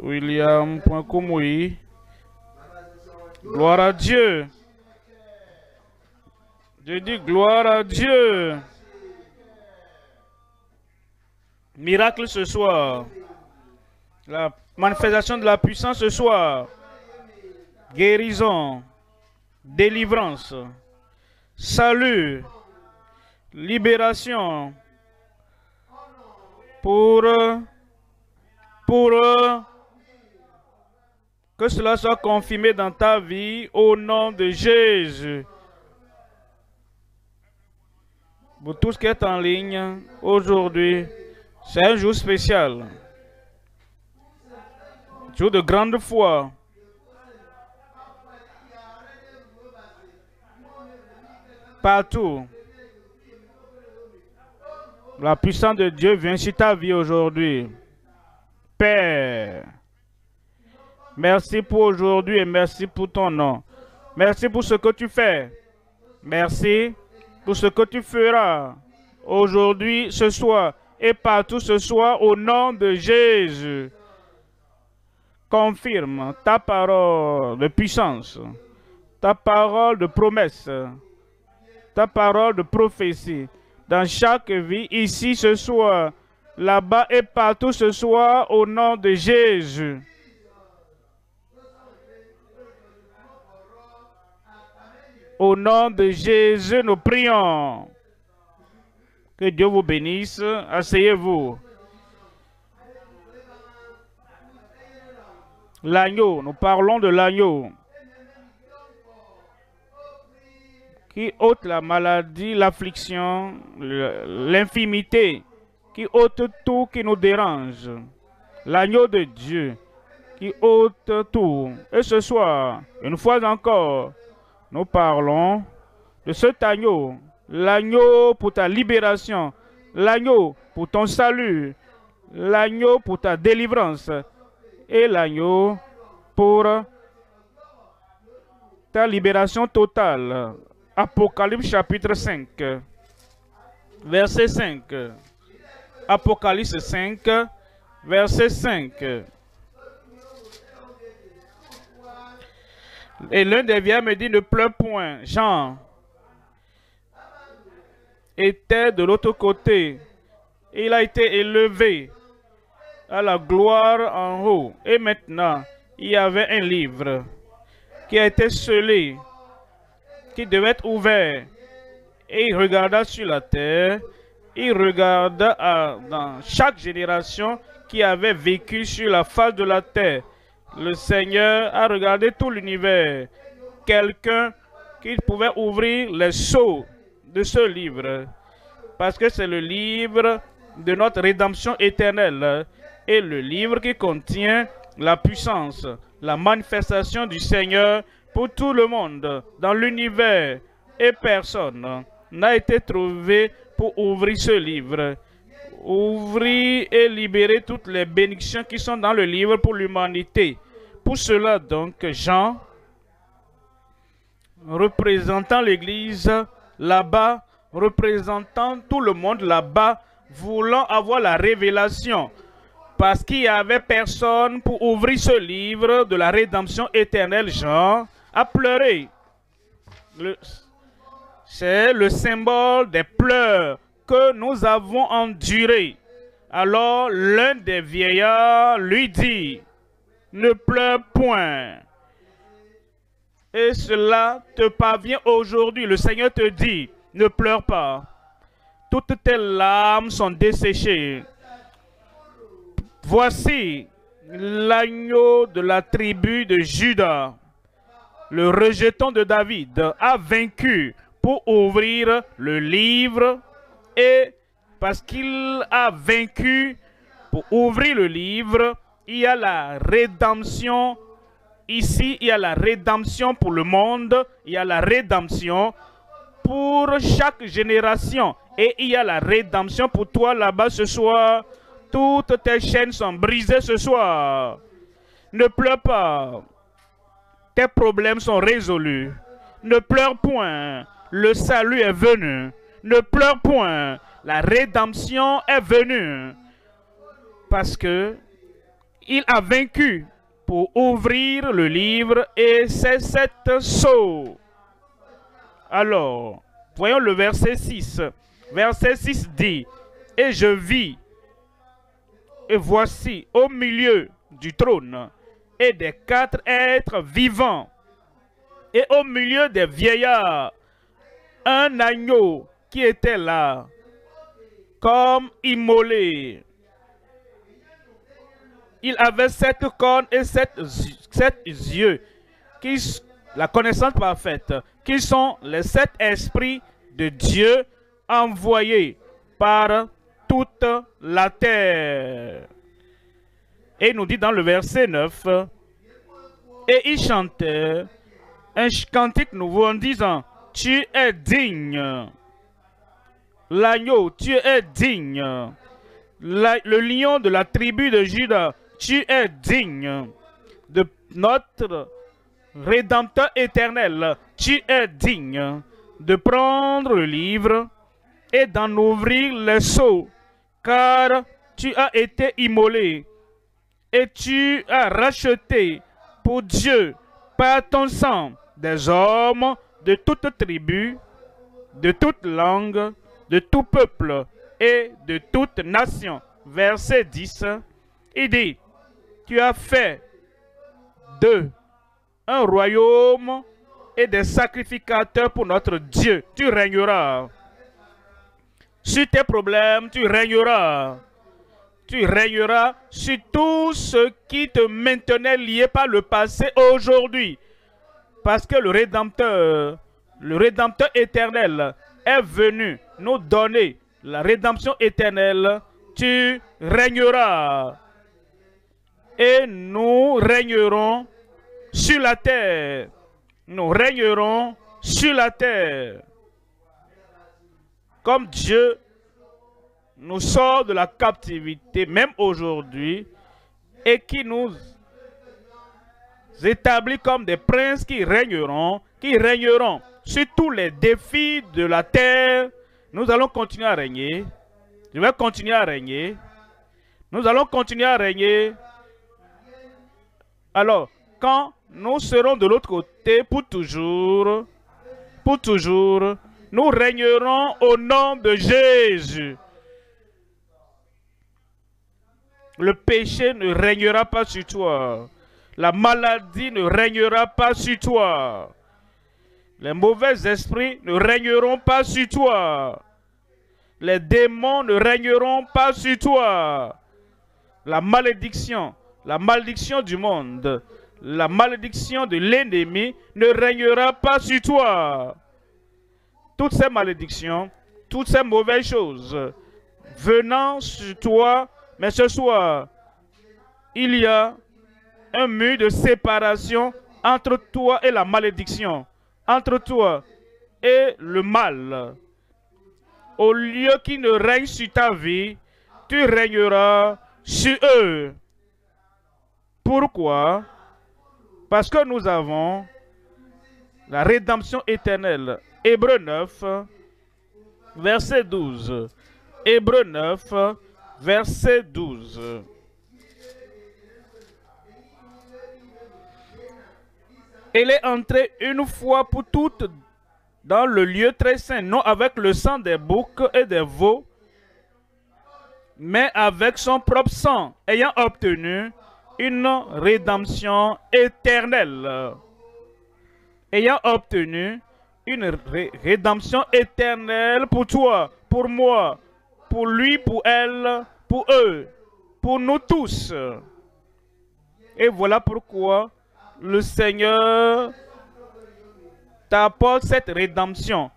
William Koumoui. Gloire à Dieu. Je dis gloire à Dieu. Miracle ce soir. La manifestation de la puissance ce soir. Guérison. Délivrance. Salut. Libération. Pour que cela soit confirmé dans ta vie au nom de Jésus. Pour tout ce qui est en ligne aujourd'hui, c'est un jour spécial. Jour de grande foi. Partout. La puissance de Dieu vient sur ta vie aujourd'hui. Père, merci pour aujourd'hui et merci pour ton nom. Merci pour ce que tu fais. Merci pour ce que tu feras aujourd'hui, ce soir et partout ce soir au nom de Jésus. Confirme ta parole de puissance, ta parole de promesse, ta parole de prophétie dans chaque vie, ici ce soir, là-bas et partout ce soir, au nom de Jésus. Au nom de Jésus, nous prions. Que Dieu vous bénisse. Asseyez-vous. L'agneau, nous parlons de l'agneau qui ôte la maladie, l'affliction, l'infimité, qui ôte tout qui nous dérange. L'agneau de Dieu qui ôte tout. Et ce soir, une fois encore, nous parlons de cet agneau. L'agneau pour ta libération. L'agneau pour ton salut. L'agneau pour ta délivrance. Et l'agneau pour ta libération totale. Apocalypse chapitre 5, verset 5. Apocalypse 5, verset 5. Et l'un des vieillards me dit, ne pleure point. Jean était de l'autre côté. Il a été élevé à la gloire en haut. Et maintenant, il y avait un livre qui a été scellé, qui devait être ouvert. Et il regarda sur la terre, il regarda dans chaque génération qui avait vécu sur la face de la terre. Le Seigneur a regardé tout l'univers. Quelqu'un qui pouvait ouvrir les sceaux de ce livre. Parce que c'est le livre de notre rédemption éternelle. Et le livre qui contient la puissance, la manifestation du Seigneur pour tout le monde dans l'univers. Et personne n'a été trouvé pour ouvrir ce livre. Ouvrir et libérer toutes les bénédictions qui sont dans le livre pour l'humanité. Pour cela donc, Jean, représentant l'Église là-bas, représentant tout le monde là-bas, voulant avoir la révélation, parce qu'il n'y avait personne pour ouvrir ce livre de la rédemption éternelle, Jean a pleuré. C'est le symbole des pleurs que nous avons endurés. Alors l'un des vieillards lui dit, ne pleure point. Et cela te parvient aujourd'hui. Le Seigneur te dit, ne pleure pas. Toutes tes larmes sont desséchées. Voici l'agneau de la tribu de Juda. Le rejeton de David a vaincu pour ouvrir le livre. Et parce qu'il a vaincu pour ouvrir le livre, il y a la rédemption. Ici, il y a la rédemption pour le monde. Il y a la rédemption pour chaque génération. Et il y a la rédemption pour toi là-bas ce soir. Toutes tes chaînes sont brisées ce soir. Ne pleure pas. Tes problèmes sont résolus. Ne pleure point. Le salut est venu. Ne pleure point. La rédemption est venue. Parce que il a vaincu pour ouvrir le livre et c'est 7 sceaux. Alors, voyons le verset 6. Verset 6 dit, « Et je vis, et voici au milieu du trône et des 4 êtres vivants, et au milieu des vieillards, un agneau qui était là, comme immolé. Il avait 7 cornes et 7 yeux, la connaissance parfaite, qui sont les 7 esprits de Dieu envoyés par toute la terre. » Et il nous dit dans le verset 9, « Et il chantait un cantique nouveau en disant, « Tu es digne, l'agneau, tu es digne, le lion de la tribu de Juda, tu es digne, de notre Rédempteur éternel, tu es digne de prendre le livre et d'en ouvrir les sceaux, car tu as été immolé et tu as racheté pour Dieu par ton sang des hommes de toute tribu, de toute langue, de tout peuple et de toute nation. » Verset 10, il dit, « Tu as fait d'eux un royaume et des sacrificateurs pour notre Dieu. Tu régneras. Sur tes problèmes, tu régneras. Tu régneras sur tout ce qui te maintenait lié par le passé aujourd'hui. Parce que le Rédempteur éternel est venu nous donner la rédemption éternelle. Tu régneras. Et nous régnerons sur la terre. Nous régnerons sur la terre. Comme Dieu nous sort de la captivité, même aujourd'hui, et qui nous établit comme des princes qui régneront sur tous les défis de la terre. Nous allons continuer à régner. Je vais continuer à régner. Nous allons continuer à régner. Alors, quand nous serons de l'autre côté pour toujours, nous régnerons au nom de Jésus. Le péché ne régnera pas sur toi. La maladie ne régnera pas sur toi. Les mauvais esprits ne régneront pas sur toi. Les démons ne régneront pas sur toi. La malédiction du monde, la malédiction de l'ennemi ne régnera pas sur toi. Toutes ces malédictions, toutes ces mauvaises choses venant sur toi, mais ce soir, il y a un mur de séparation entre toi et la malédiction, entre toi et le mal. Au lieu qu'il ne règne sur ta vie, tu régneras sur eux. Pourquoi? Parce que nous avons la rédemption éternelle. Hébreux 9, verset 12. Hébreux 9, verset 12. Il est entré une fois pour toutes dans le lieu très saint, non avec le sang des boucs et des veaux, mais avec son propre sang, ayant obtenu une rédemption éternelle. Ayant obtenu une rédemption éternelle pour toi, pour moi, pour lui, pour elle, pour eux, pour nous tous. Et voilà pourquoi le Seigneur t'apporte cette rédemption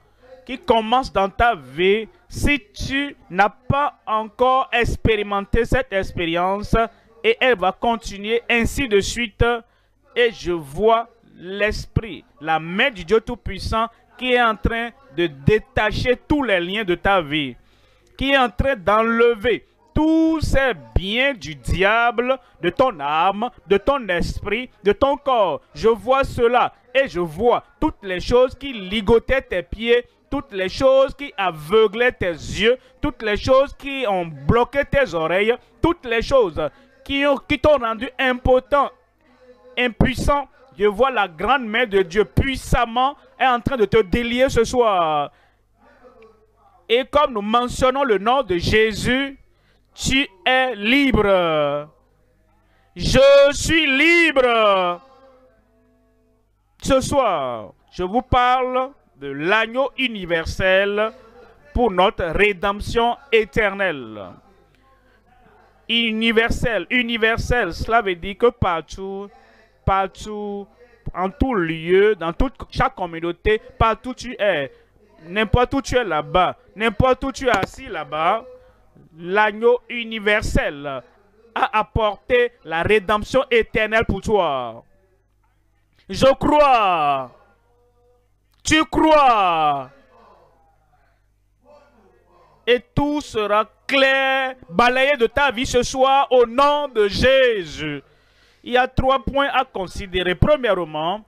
qui commence dans ta vie. Si tu n'as pas encore expérimenté cette expérience, et elle va continuer ainsi de suite, et je vois l'Esprit, la main du Dieu Tout-Puissant qui est en train de détacher tous les liens de ta vie, qui est en train d'enlever tous ces biens du diable, de ton âme, de ton esprit, de ton corps. Je vois cela et je vois toutes les choses qui ligotaient tes pieds, toutes les choses qui aveuglaient tes yeux, toutes les choses qui ont bloqué tes oreilles, toutes les choses qui t'ont rendu impotent, impuissant. Je vois la grande main de Dieu puissamment est en train de te délier ce soir. Et comme nous mentionnons le nom de Jésus, tu es libre. Je suis libre. Ce soir, je vous parle de l'agneau universel pour notre rédemption éternelle. Universel, universel, cela veut dire que partout, en tout lieu, dans chaque communauté, partout tu es, n'importe où tu es là-bas, n'importe où tu es assis là-bas, l'agneau universel a apporté la rédemption éternelle pour toi. Je crois. Tu crois. Et tout sera clair, balayé de ta vie ce soir au nom de Jésus. Il y a 3 points à considérer. Premièrement,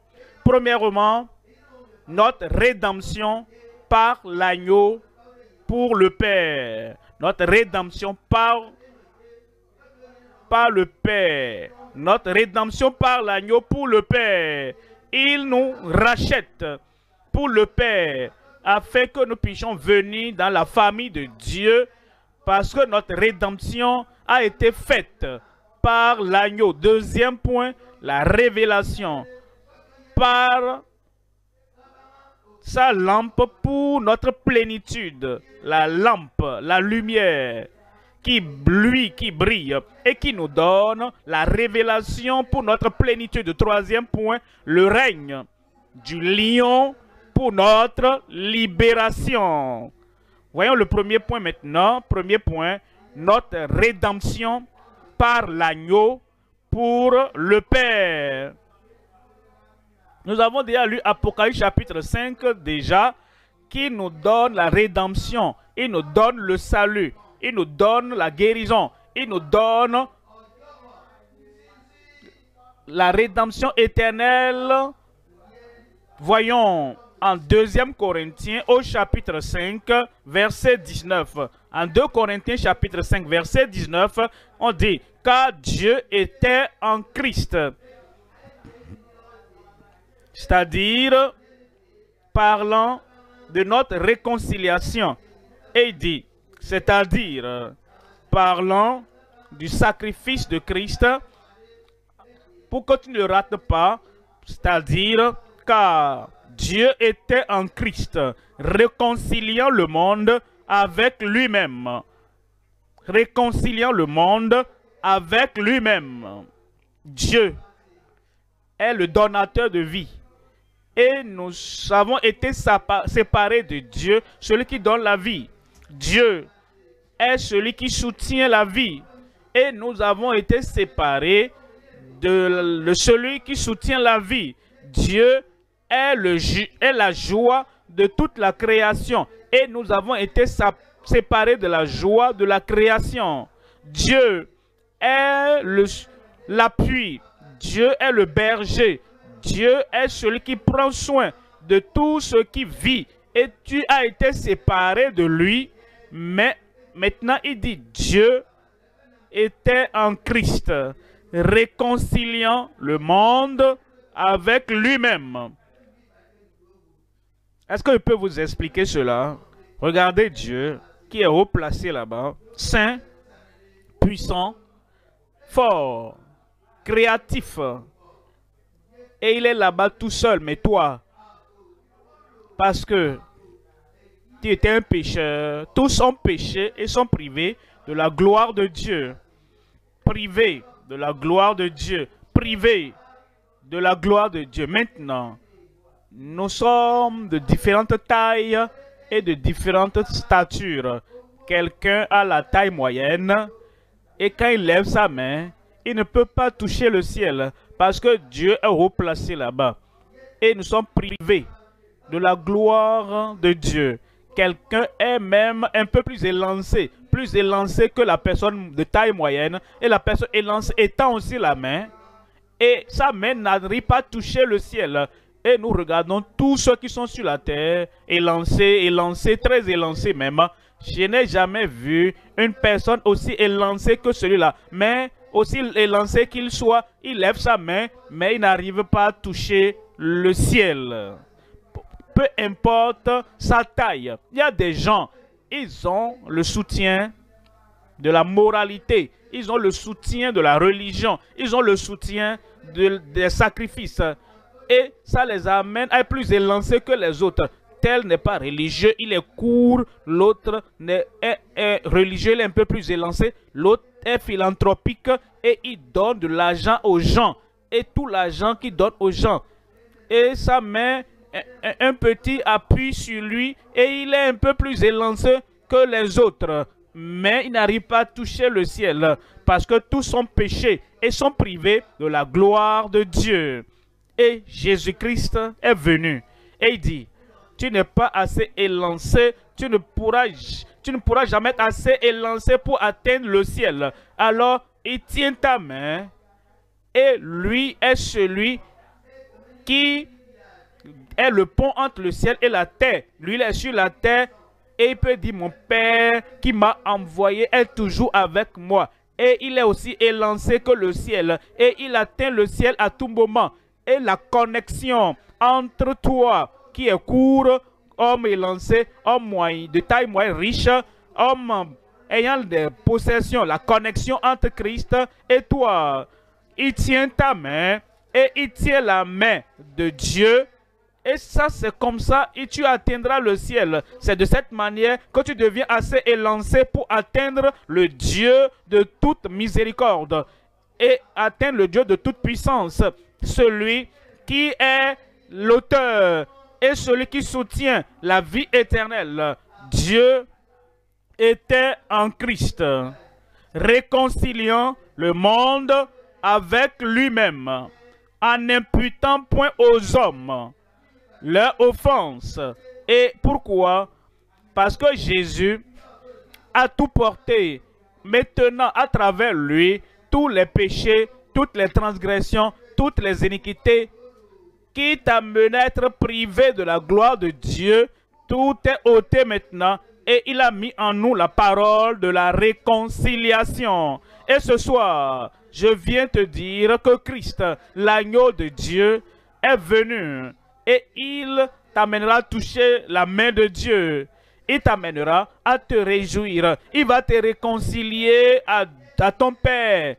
notre rédemption par l'agneau pour le Père. Notre rédemption par le Père. Notre rédemption par l'agneau pour le Père. Il nous rachète pour le Père, afin que nous puissions venir dans la famille de Dieu, parce que notre rédemption a été faite par l'agneau. Deuxième point, la révélation par sa lampe pour notre plénitude. La lampe, la lumière qui brille et qui nous donne la révélation pour notre plénitude. Troisième point, le règne du lion pour notre libération. Voyons le premier point maintenant. Premier point, notre rédemption par l'agneau pour le Père. Nous avons déjà lu Apocalypse chapitre 5 déjà, qui nous donne la rédemption. Il nous donne le salut. Il nous donne la guérison. Il nous donne la rédemption éternelle. Voyons en 2 Corinthiens au chapitre 5, verset 19. En 2 Corinthiens chapitre 5, verset 19, on dit « Car Dieu était en Christ ». C'est-à-dire, parlant de notre réconciliation. Et il dit, c'est-à-dire, parlant du sacrifice de Christ, pour que tu ne rates pas, c'est-à-dire, car Dieu était en Christ, réconciliant le monde avec lui-même. Réconciliant le monde avec lui-même. Dieu est le donateur de vie. Et nous avons été séparés de Dieu, celui qui donne la vie. Dieu est celui qui soutient la vie. Et nous avons été séparés de celui qui soutient la vie. Dieu est la joie de toute la création. Et nous avons été séparés de la joie de la création. Dieu est l'appui. Dieu est le berger. Dieu est celui qui prend soin de tout ce qui vit. Et tu as été séparé de lui. Mais maintenant, il dit Dieu était en Christ, réconciliant le monde avec lui-même. Est-ce que je peux vous expliquer cela? Regardez Dieu qui est haut placé là-bas, saint, puissant, fort, créatif. Et il est là-bas tout seul, mais toi, parce que tu étais un pécheur, tous ont péché et sont privés de la gloire de Dieu. Privés de la gloire de Dieu. Privés de la gloire de Dieu. Maintenant, nous sommes de différentes tailles et de différentes statures. Quelqu'un a la taille moyenne et quand il lève sa main, il ne peut pas toucher le ciel parce que Dieu est haut placé là-bas. Et nous sommes privés de la gloire de Dieu. Quelqu'un est même un peu plus élancé que la personne de taille moyenne. Et la personne élancée étend aussi la main. Et sa main n'arrive pas à toucher le ciel. Et nous regardons tous ceux qui sont sur la terre, élancés, très élancés même. Je n'ai jamais vu une personne aussi élancée que celui-là. Mais aussi élancé qu'il soit, il lève sa main, mais il n'arrive pas à toucher le ciel. Peu importe sa taille. Il y a des gens, ils ont le soutien de la moralité, ils ont le soutien de la religion, ils ont le soutien des sacrifices. Et ça les amène à être plus élancés que les autres. Tel n'est pas religieux, il est court. L'autre est religieux, il est un peu plus élancé. L'autre est philanthropique et il donne de l'argent aux gens. Et tout l'argent qu'il donne aux gens. Et ça met un petit appui sur lui et il est un peu plus élancé que les autres. Mais il n'arrive pas à toucher le ciel parce que tous sont péchés et sont privés de la gloire de Dieu. Et Jésus-Christ est venu et il dit, tu n'es pas assez élancé, tu ne pourras jamais être assez élancé pour atteindre le ciel. Alors, il tient ta main et lui est celui qui est le pont entre le ciel et la terre. Lui, il est sur la terre et il peut dire, mon Père qui m'a envoyé est toujours avec moi. Et il est aussi élancé que le ciel. Et il atteint le ciel à tout moment. Et la connexion entre toi, qui est court, homme élancé, homme moyen, de taille moyenne riche, homme ayant des possessions, la connexion entre Christ et toi. Il tient ta main et il tient la main de Dieu. Et ça, c'est comme ça et tu atteindras le ciel. C'est de cette manière que tu deviens assez élancé pour atteindre le Dieu de toute miséricorde et atteindre le Dieu de toute puissance. Celui qui est l'auteur et celui qui soutient la vie éternelle. Dieu était en Christ, réconciliant le monde avec lui-même, en n'imputant point aux hommes leur offense. Et pourquoi? Parce que Jésus a tout porté. Maintenant, à travers lui, tous les péchés, toutes les transgressions, toutes les iniquités qui t'amènent à être privé de la gloire de Dieu, tout est ôté maintenant. Et il a mis en nous la parole de la réconciliation. Et ce soir, je viens te dire que Christ, l'agneau de Dieu, est venu. Et il t'amènera à toucher la main de Dieu. Il t'amènera à te réjouir. Il va te réconcilier à ton Père.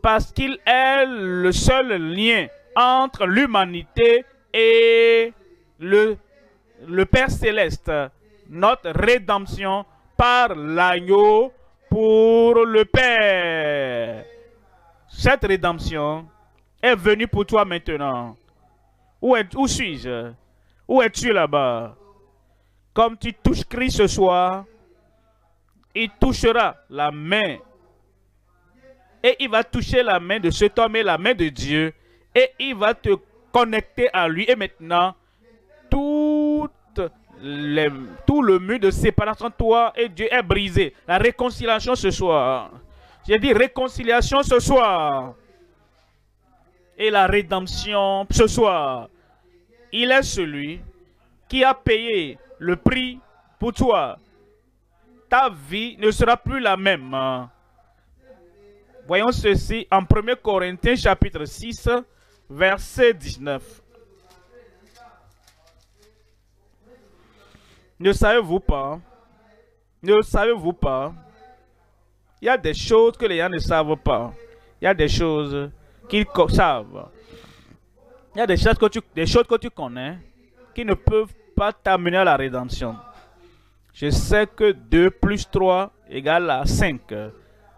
Parce qu'il est le seul lien entre l'humanité et le Père Céleste. Notre rédemption par l'agneau pour le Père. Cette rédemption est venue pour toi maintenant. Où suis-je? Où es-tu là-bas? Comme tu touches Christ ce soir, il touchera la main. Et il va toucher la main de cet homme et la main de Dieu. Et il va te connecter à lui. Et maintenant, tout le mur de séparation entre toi et Dieu est brisé. La réconciliation ce soir. J'ai dit réconciliation ce soir. Et la rédemption ce soir. Il est celui qui a payé le prix pour toi. Ta vie ne sera plus la même. Voyons ceci en 1 Corinthiens chapitre 6, verset 19. Ne savez-vous pas? Ne savez-vous pas? Il y a des choses que les gens ne savent pas. Il y a des choses qu'ils savent. Il y a des choses que tu connais qui ne peuvent pas t'amener à la rédemption. Je sais que 2 plus 3 égale à 5.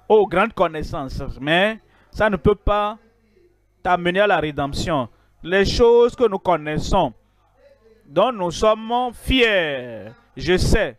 Oh, grande connaissance. Mais ça ne peut pas t'amener à la rédemption. Les choses que nous connaissons, dont nous sommes fiers. Je sais.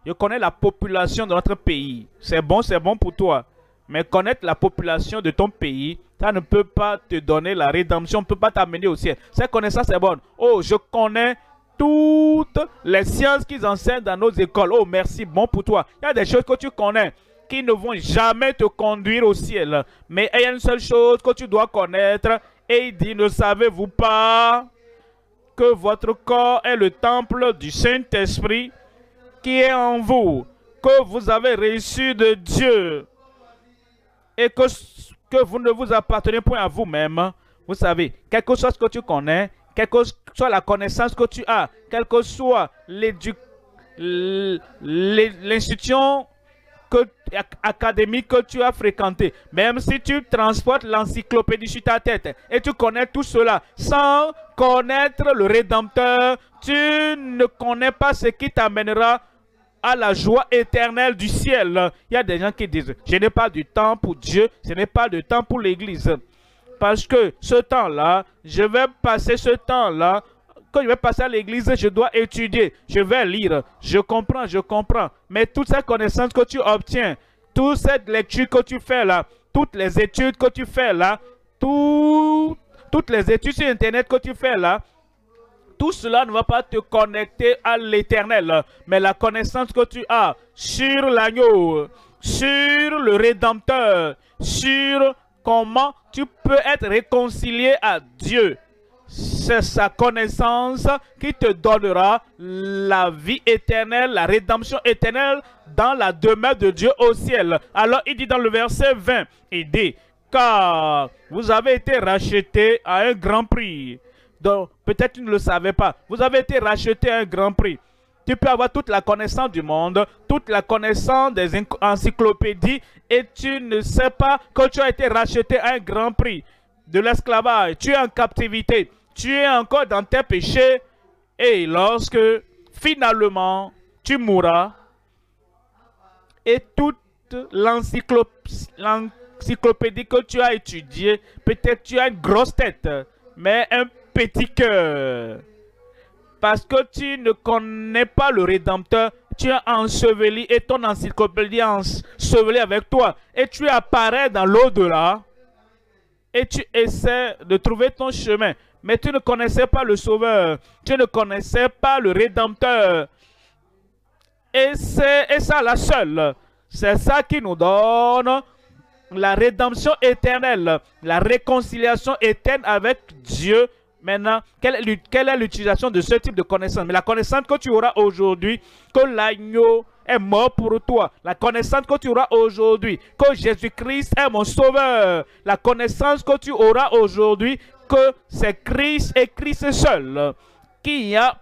Je connais la population de notre pays. C'est bon pour toi. Mais connaître la population de ton pays, ça ne peut pas te donner la rédemption, ne peut pas t'amener au ciel. Cette connaissance est bonne. Oh, je connais toutes les sciences qu'ils enseignent dans nos écoles. Oh, merci, bon pour toi. Il y a des choses que tu connais qui ne vont jamais te conduire au ciel. Mais il y a une seule chose que tu dois connaître. Et il dit, ne savez-vous pas que votre corps est le temple du Saint-Esprit qui est en vous, que vous avez reçu de Dieu et que que vous ne vous appartenez point à vous-même. Vous savez, quelle que soit ce que tu connais, quelle que soit la connaissance que tu as, quelle que soit l'institution académique que tu as fréquentée, même si tu transportes l'encyclopédie sur ta tête et tu connais tout cela sans connaître le Rédempteur, tu ne connais pas ce qui t'amènera à la joie éternelle du ciel. Il y a des gens qui disent, je n'ai pas du temps pour Dieu, ce n'est pas de temps pour l'église. Parce que ce temps-là, je vais passer ce temps-là, quand je vais passer à l'église, je dois étudier, je vais lire, je comprends. Mais toutes ces connaissances que tu obtiens, toute cette lecture que tu fais là, toutes les études que tu fais là, toutes les études sur Internet que tu fais là, tout cela ne va pas te connecter à l'éternel. Mais la connaissance que tu as sur l'agneau, sur le Rédempteur, sur comment tu peux être réconcilié à Dieu, c'est sa connaissance qui te donnera la vie éternelle, la rédemption éternelle dans la demeure de Dieu au ciel. Alors il dit dans le verset 20, il dit, car vous avez été rachetés à un grand prix. Donc peut-être tu ne le savais pas, vous avez été rachetés à un grand prix. Tu peux avoir toute la connaissance du monde, toute la connaissance des encyclopédies et tu ne sais pas que tu as été racheté à un grand prix de l'esclavage. Tu es en captivité, tu es encore dans tes péchés et lorsque finalement tu mourras et toute l'encyclopédie que tu as étudiée, peut-être tu as une grosse tête, mais un petit cœur. Parce que tu ne connais pas le Rédempteur, tu es enseveli et ton encyclopédie est ensevelie avec toi. Et tu apparais dans l'au-delà et tu essaies de trouver ton chemin. Mais tu ne connaissais pas le Sauveur, tu ne connaissais pas le Rédempteur. Et c'est ça la seule. C'est ça qui nous donne la rédemption éternelle, la réconciliation éternelle avec Dieu. Maintenant, quelle est l'utilisation de ce type de connaissance? Mais la connaissance que tu auras aujourd'hui, que l'agneau est mort pour toi. La connaissance que tu auras aujourd'hui, que Jésus-Christ est mon sauveur. La connaissance que tu auras aujourd'hui, que c'est Christ et Christ seul. Il n'y a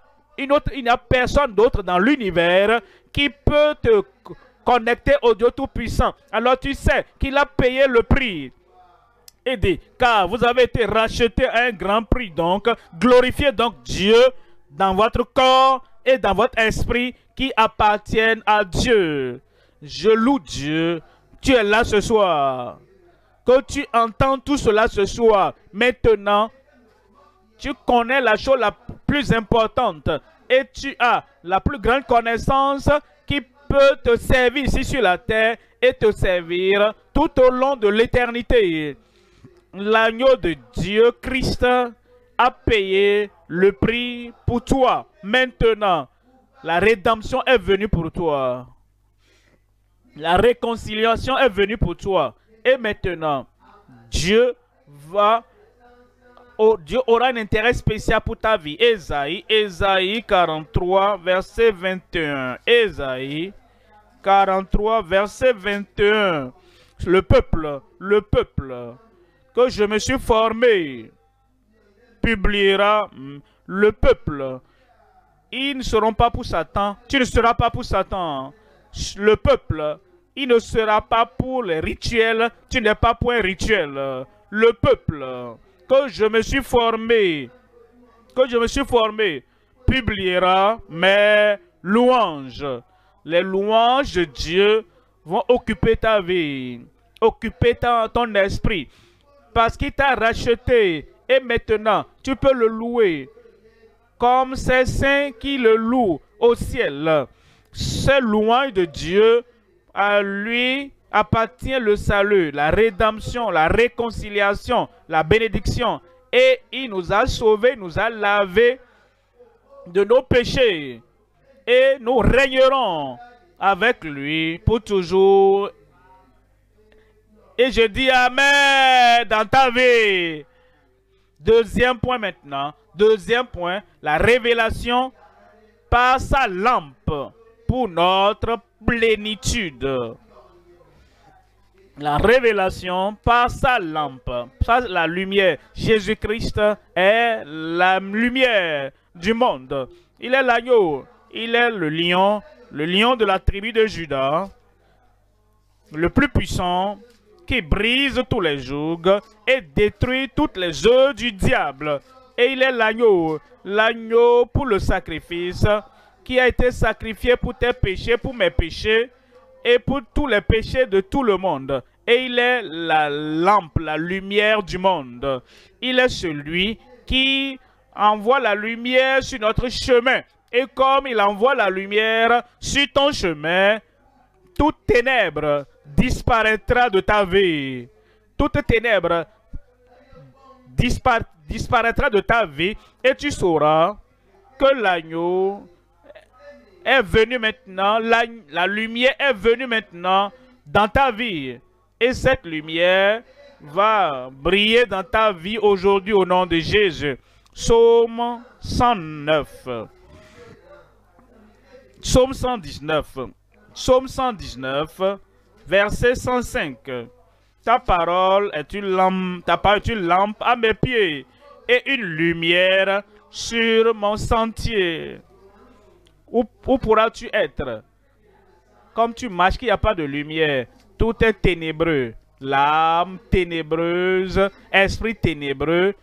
personne d'autre dans l'univers qui peut te connecter au Dieu Tout-Puissant. Alors tu sais qu'il a payé le prix. Et dit, car vous avez été rachetés à un grand prix, donc glorifiez donc Dieu dans votre corps et dans votre esprit qui appartiennent à Dieu. Je loue Dieu, tu es là ce soir, que tu entends tout cela ce soir. Maintenant, tu connais la chose la plus importante et tu as la plus grande connaissance qui peut te servir ici sur la terre et te servir tout au long de l'éternité. L'agneau de Dieu, Christ, a payé le prix pour toi. Maintenant, la rédemption est venue pour toi. La réconciliation est venue pour toi. Et maintenant, Dieu aura un intérêt spécial pour ta vie. Ésaïe 43, verset 21. Ésaïe 43, verset 21. Le peuple que je me suis formé publiera le peuple. Ils ne seront pas pour Satan. Tu ne seras pas pour Satan. Le peuple, il ne sera pas pour les rituels. Tu n'es pas pour un rituel. Le peuple que je me suis formé, publiera mes louanges. Les louanges de Dieu vont occuper ta vie, occuper ton esprit. Parce qu'il t'a racheté et maintenant tu peux le louer comme ces saints qui le louent au ciel. C'est louange de Dieu, à lui appartient le salut, la rédemption, la réconciliation, la bénédiction. Et il nous a sauvés, nous a lavés de nos péchés. Et nous régnerons avec lui pour toujours. Et je dis Amen dans ta vie. Deuxième point maintenant. Deuxième point, la révélation par sa lampe pour notre plénitude. la révélation par sa lampe, par la lumière. Jésus-Christ est la lumière du monde. Il est l'agneau, il est le lion de la tribu de Juda, le plus puissant, qui brise tous les jougs et détruit toutes les œuvres du diable. Et il est l'agneau, l'agneau pour le sacrifice, qui a été sacrifié pour tes péchés, pour mes péchés, et pour tous les péchés de tout le monde. Et il est la lampe, la lumière du monde. Il est celui qui envoie la lumière sur notre chemin. Et comme il envoie la lumière sur ton chemin, toute ténèbre disparaîtra de ta vie. Toute ténèbre disparaîtra de ta vie et tu sauras que l'agneau est venu maintenant, la lumière est venue maintenant dans ta vie. Et cette lumière va briller dans ta vie aujourd'hui au nom de Jésus. Psaume 109. Psaume 119. Psaume 119, verset 105. Ta parole est une lampe à mes pieds et une lumière sur mon sentier. Où pourras-tu être? Comme tu marches, qu'il n'y a pas de lumière. Tout est ténébreux. L'âme ténébreuse, esprit ténébreux,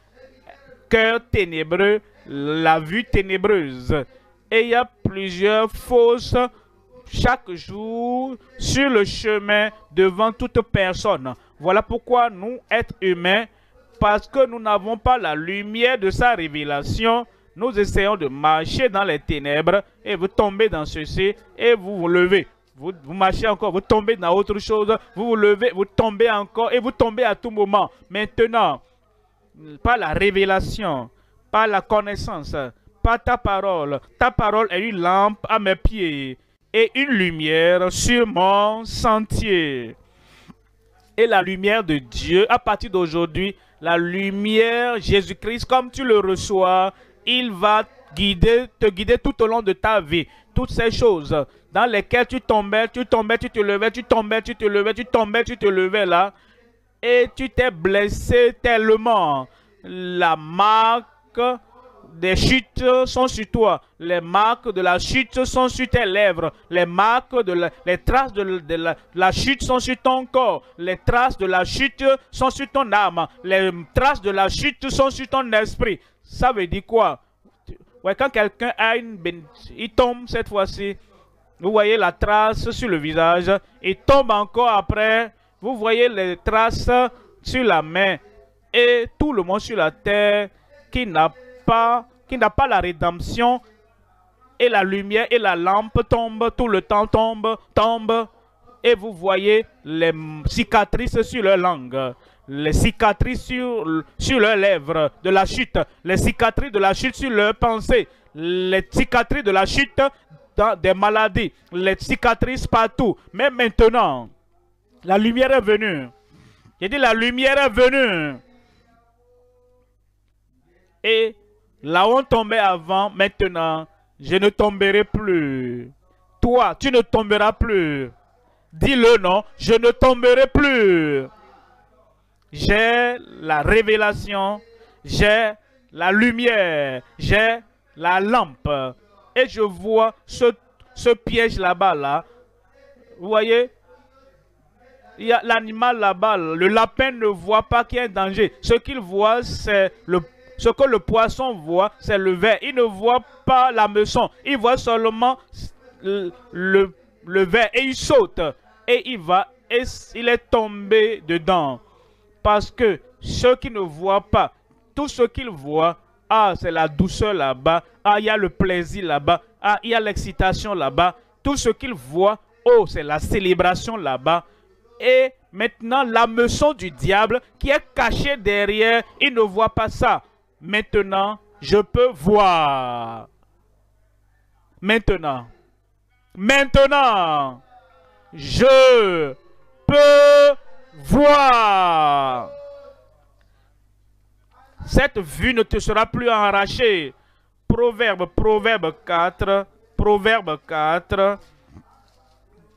cœur ténébreux, la vue ténébreuse. Et il y a plusieurs fausses chaque jour sur le chemin devant toute personne. Voilà pourquoi nous, êtres humains, parce que nous n'avons pas la lumière de sa révélation, nous essayons de marcher dans les ténèbres et vous tombez dans ceci et vous vous levez. Vous marchez encore, vous tombez dans autre chose, vous vous levez, vous tombez encore et vous tombez à tout moment. Maintenant, par la révélation, par la connaissance, par ta parole est une lampe à mes pieds et une lumière sur mon sentier. Et la lumière de Dieu, à partir d'aujourd'hui, la lumière Jésus-Christ, comme tu le reçois, il va te guider tout au long de ta vie. Toutes ces choses dans lesquelles tu tombais, tu te levais, tu tombais, tu te levais, tu tombais, tu te levais là. Et tu t'es blessé tellement. La marque des chutes sont sur toi. Les marques de la chute sont sur tes lèvres. Les traces de la chute sont sur ton corps. Les traces de la chute sont sur ton âme. Les traces de la chute sont sur ton esprit. Ça veut dire quoi? Ouais, quand quelqu'un a il tombe cette fois-ci, vous voyez la trace sur le visage. Il tombe encore après. Vous voyez les traces sur la main. Et tout le monde sur la terre qui n'a pas la rédemption, et la lumière et la lampe tombent tout le temps, tombent, et vous voyez les cicatrices sur leur langue, les cicatrices sur leurs lèvres de la chute, les cicatrices de la chute sur leurs pensées, les cicatrices de la chute dans des maladies, les cicatrices partout. Mais maintenant, la lumière est venue. J'ai dit la lumière est venue. Et là où on tombait avant, maintenant, je ne tomberai plus. Toi, tu ne tomberas plus. Dis-le, non, je ne tomberai plus. J'ai la révélation, j'ai la lumière, j'ai la lampe. Et je vois ce piège là-bas, là. Vous voyez? Il y a l'animal là-bas, le lapin ne voit pas qu'il y a un danger. Ce qu'il voit, c'est ce que le poisson voit, c'est le ver. Il ne voit pas la meçon. Il voit seulement le ver. Et il saute. Et il est tombé dedans. Parce que ceux qui ne voient pas, tout ce qu'ils voient, c'est la douceur là-bas. Il y a le plaisir là-bas. Il y a l'excitation là-bas. Tout ce qu'ils voient, c'est la célébration là-bas. Et maintenant, la meçon du diable qui est cachée derrière, il ne voit pas ça. Maintenant, je peux voir. Maintenant, je peux voir. Cette vue ne te sera plus arrachée. Proverbe 4,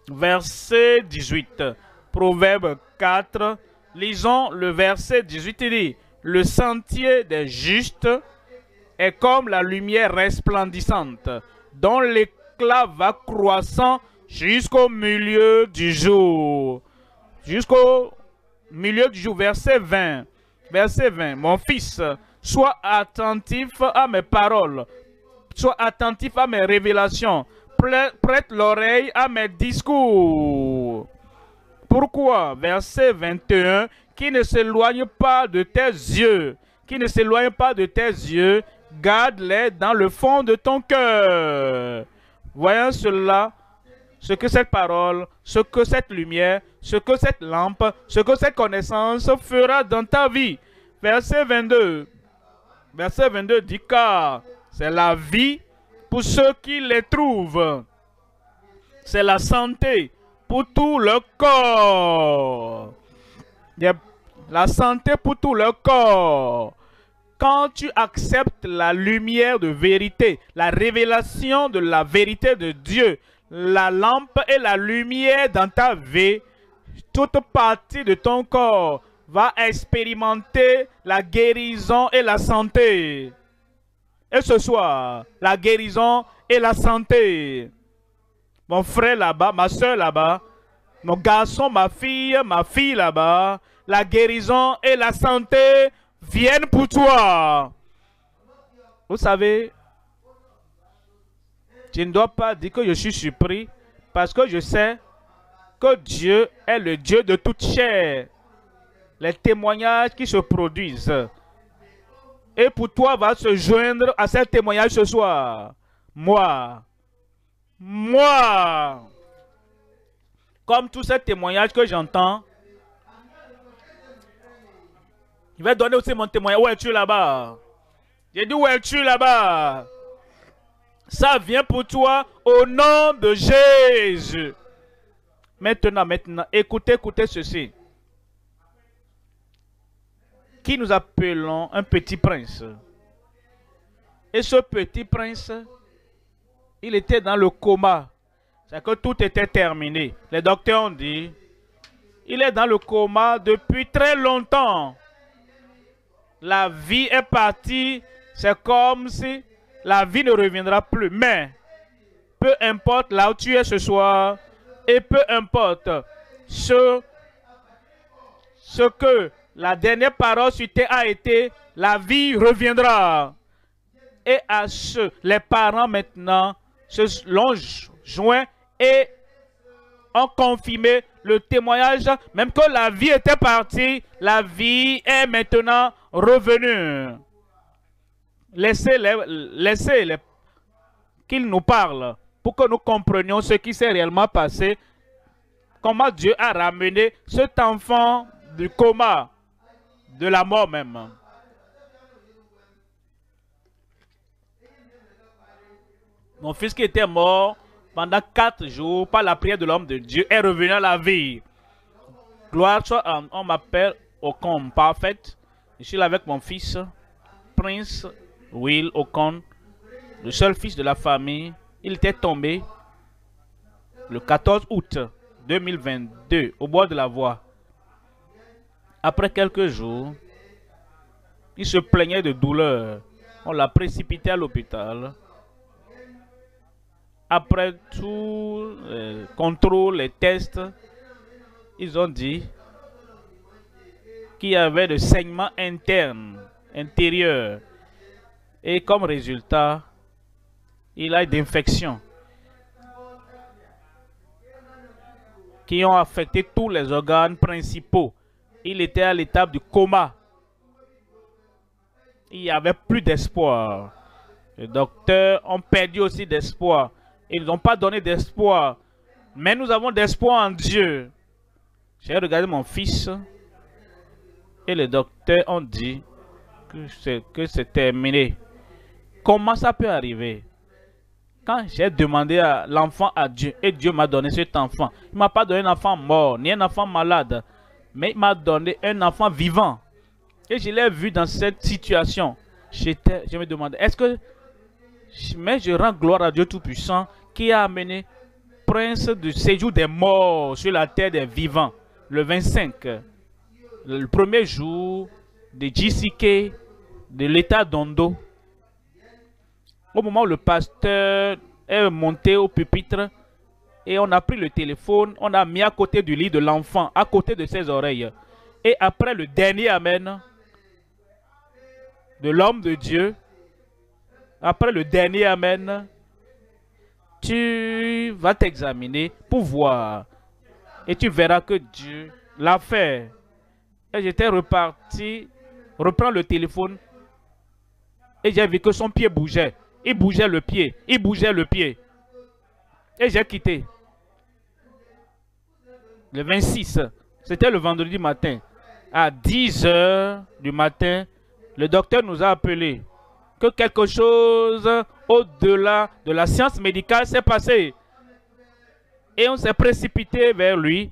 verset 18. Proverbe 4, lisons le verset 18, il dit, le sentier des justes est comme la lumière resplendissante, dont l'éclat va croissant jusqu'au milieu du jour. Jusqu'au milieu du jour, verset 20. Verset 20. Mon fils, sois attentif à mes paroles, sois attentif à mes révélations, prête l'oreille à mes discours. Pourquoi? Verset 21. Qui ne s'éloigne pas de tes yeux, qui ne s'éloigne pas de tes yeux, garde-les dans le fond de ton cœur. Voyons cela, ce que cette parole, ce que cette lumière, ce que cette lampe, ce que cette connaissance fera dans ta vie. Verset 22. Verset 22 dit, car c'est la vie pour ceux qui les trouvent. C'est la santé pour tout le corps. La santé pour tout le corps. Quand tu acceptes la lumière de vérité, la révélation de la vérité de Dieu, la lampe et la lumière dans ta vie, toute partie de ton corps va expérimenter la guérison et la santé. Et ce soir, la guérison et la santé. Mon frère là-bas, ma soeur là-bas, mon garçon, ma fille là-bas, la guérison et la santé viennent pour toi. Vous savez, je ne dois pas dire que je suis surpris parce que je sais que Dieu est le Dieu de toute chair. Les témoignages qui se produisent. Et pour toi va se joindre à ces témoignages ce soir. Moi, comme tous ces témoignages que j'entends, je vais donner aussi mon témoignage. Où es-tu là-bas? J'ai dit où es-tu là-bas? Ça vient pour toi au nom de Jésus. Maintenant, écoutez ceci. Qui nous appelons un petit prince. Et ce petit prince, il était dans le coma. C'est que tout était terminé. Les docteurs ont dit, il est dans le coma depuis très longtemps. La vie est partie. C'est comme si la vie ne reviendra plus. Mais, peu importe là où tu es ce soir, et peu importe ce que la dernière parole sur terre a été, la vie reviendra. Et à les parents maintenant l'ont joint et ont confirmé le témoignage, même que la vie était partie, la vie est maintenant revenue. Laissez-les qu'ils nous parlent pour que nous comprenions ce qui s'est réellement passé, comment Dieu a ramené cet enfant du coma, de la mort même. Mon fils qui était mort pendant 4 jours par la prière de l'homme de Dieu est revenu à la vie. Gloire soit, on m'appelle Ocon Parfait. Je suis là avec mon fils, Prince Will Ocon, le seul fils de la famille. Il était tombé le 14 août 2022 au bord de la voie. Après quelques jours, il se plaignait de douleur. On l'a précipité à l'hôpital. Après tout contrôle, les tests, ils ont dit qu'il y avait de saignements internes, intérieurs. Et comme résultat, il a eu des infections qui ont affecté tous les organes principaux. Il était à l'étape du coma. Il n'y avait plus d'espoir. Les docteurs ont perdu aussi d'espoir. Ils n'ont pas donné d'espoir. Mais nous avons d'espoir en Dieu. J'ai regardé mon fils et les docteurs ont dit que c'est terminé. Comment ça peut arriver? Quand j'ai demandé à l'enfant à Dieu, et Dieu m'a donné cet enfant, il ne m'a pas donné un enfant mort, ni un enfant malade, mais il m'a donné un enfant vivant. Et je l'ai vu dans cette situation. Je me demandais, est-ce que... Mais je rends gloire à Dieu Tout-Puissant qui a amené Prince du séjour des morts sur la terre des vivants. le 25, le premier jour de JCK de l'état d'Ondo. Au moment où le pasteur est monté au pupitre et on a pris le téléphone, on a mis à côté du lit de l'enfant, à côté de ses oreilles. Et après le dernier Amen de l'homme de Dieu, après le dernier Amen, tu vas t'examiner pour voir. Et tu verras que Dieu l'a fait. Et j'étais reparti, reprends le téléphone. Et j'ai vu que son pied bougeait. Il bougeait le pied. Il bougeait le pied. Et j'ai quitté. Le 26, c'était le vendredi matin. À 10 h du matin, le docteur nous a appelé que quelque chose au-delà de la science médicale s'est passé. Et on s'est précipité vers lui.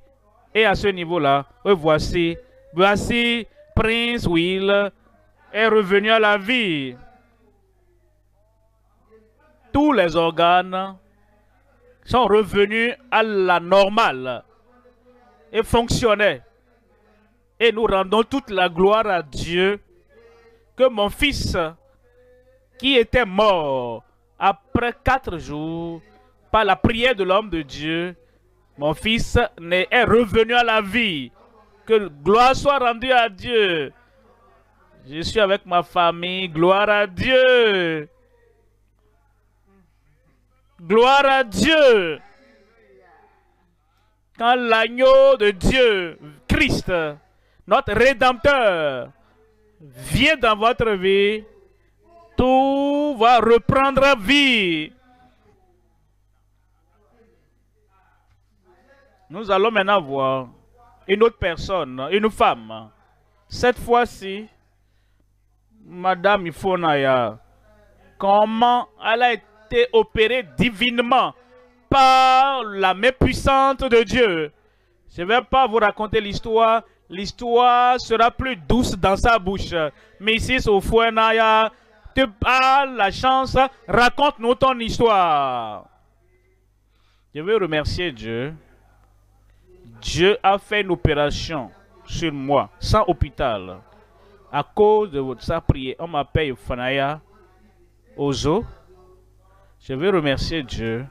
Et à ce niveau-là, voici Prince Will est revenu à la vie. Tous les organes sont revenus à la normale et fonctionnaient. Et nous rendons toute la gloire à Dieu que mon fils, qui était mort après 4 jours, par la prière de l'homme de Dieu, mon fils est revenu à la vie. Que gloire soit rendue à Dieu. Je suis avec ma famille. Gloire à Dieu. Gloire à Dieu. Quand l'agneau de Dieu, Christ, notre Rédempteur, vient dans votre vie, tout va reprendre vie. Nous allons maintenant voir une autre personne, une femme. Cette fois-ci, Madame Ifonaya, comment elle a été opérée divinement par la main puissante de Dieu. Je ne vais pas vous raconter l'histoire. L'histoire sera plus douce dans sa bouche. Mais ici, Sofuenaya, tu as la chance, raconte-nous ton histoire. Je veux remercier Dieu. Dieu a fait une opération sur moi, sans hôpital. À cause de sa prière, on m'appelle Fanaya Ozo. Je veux remercier Dieu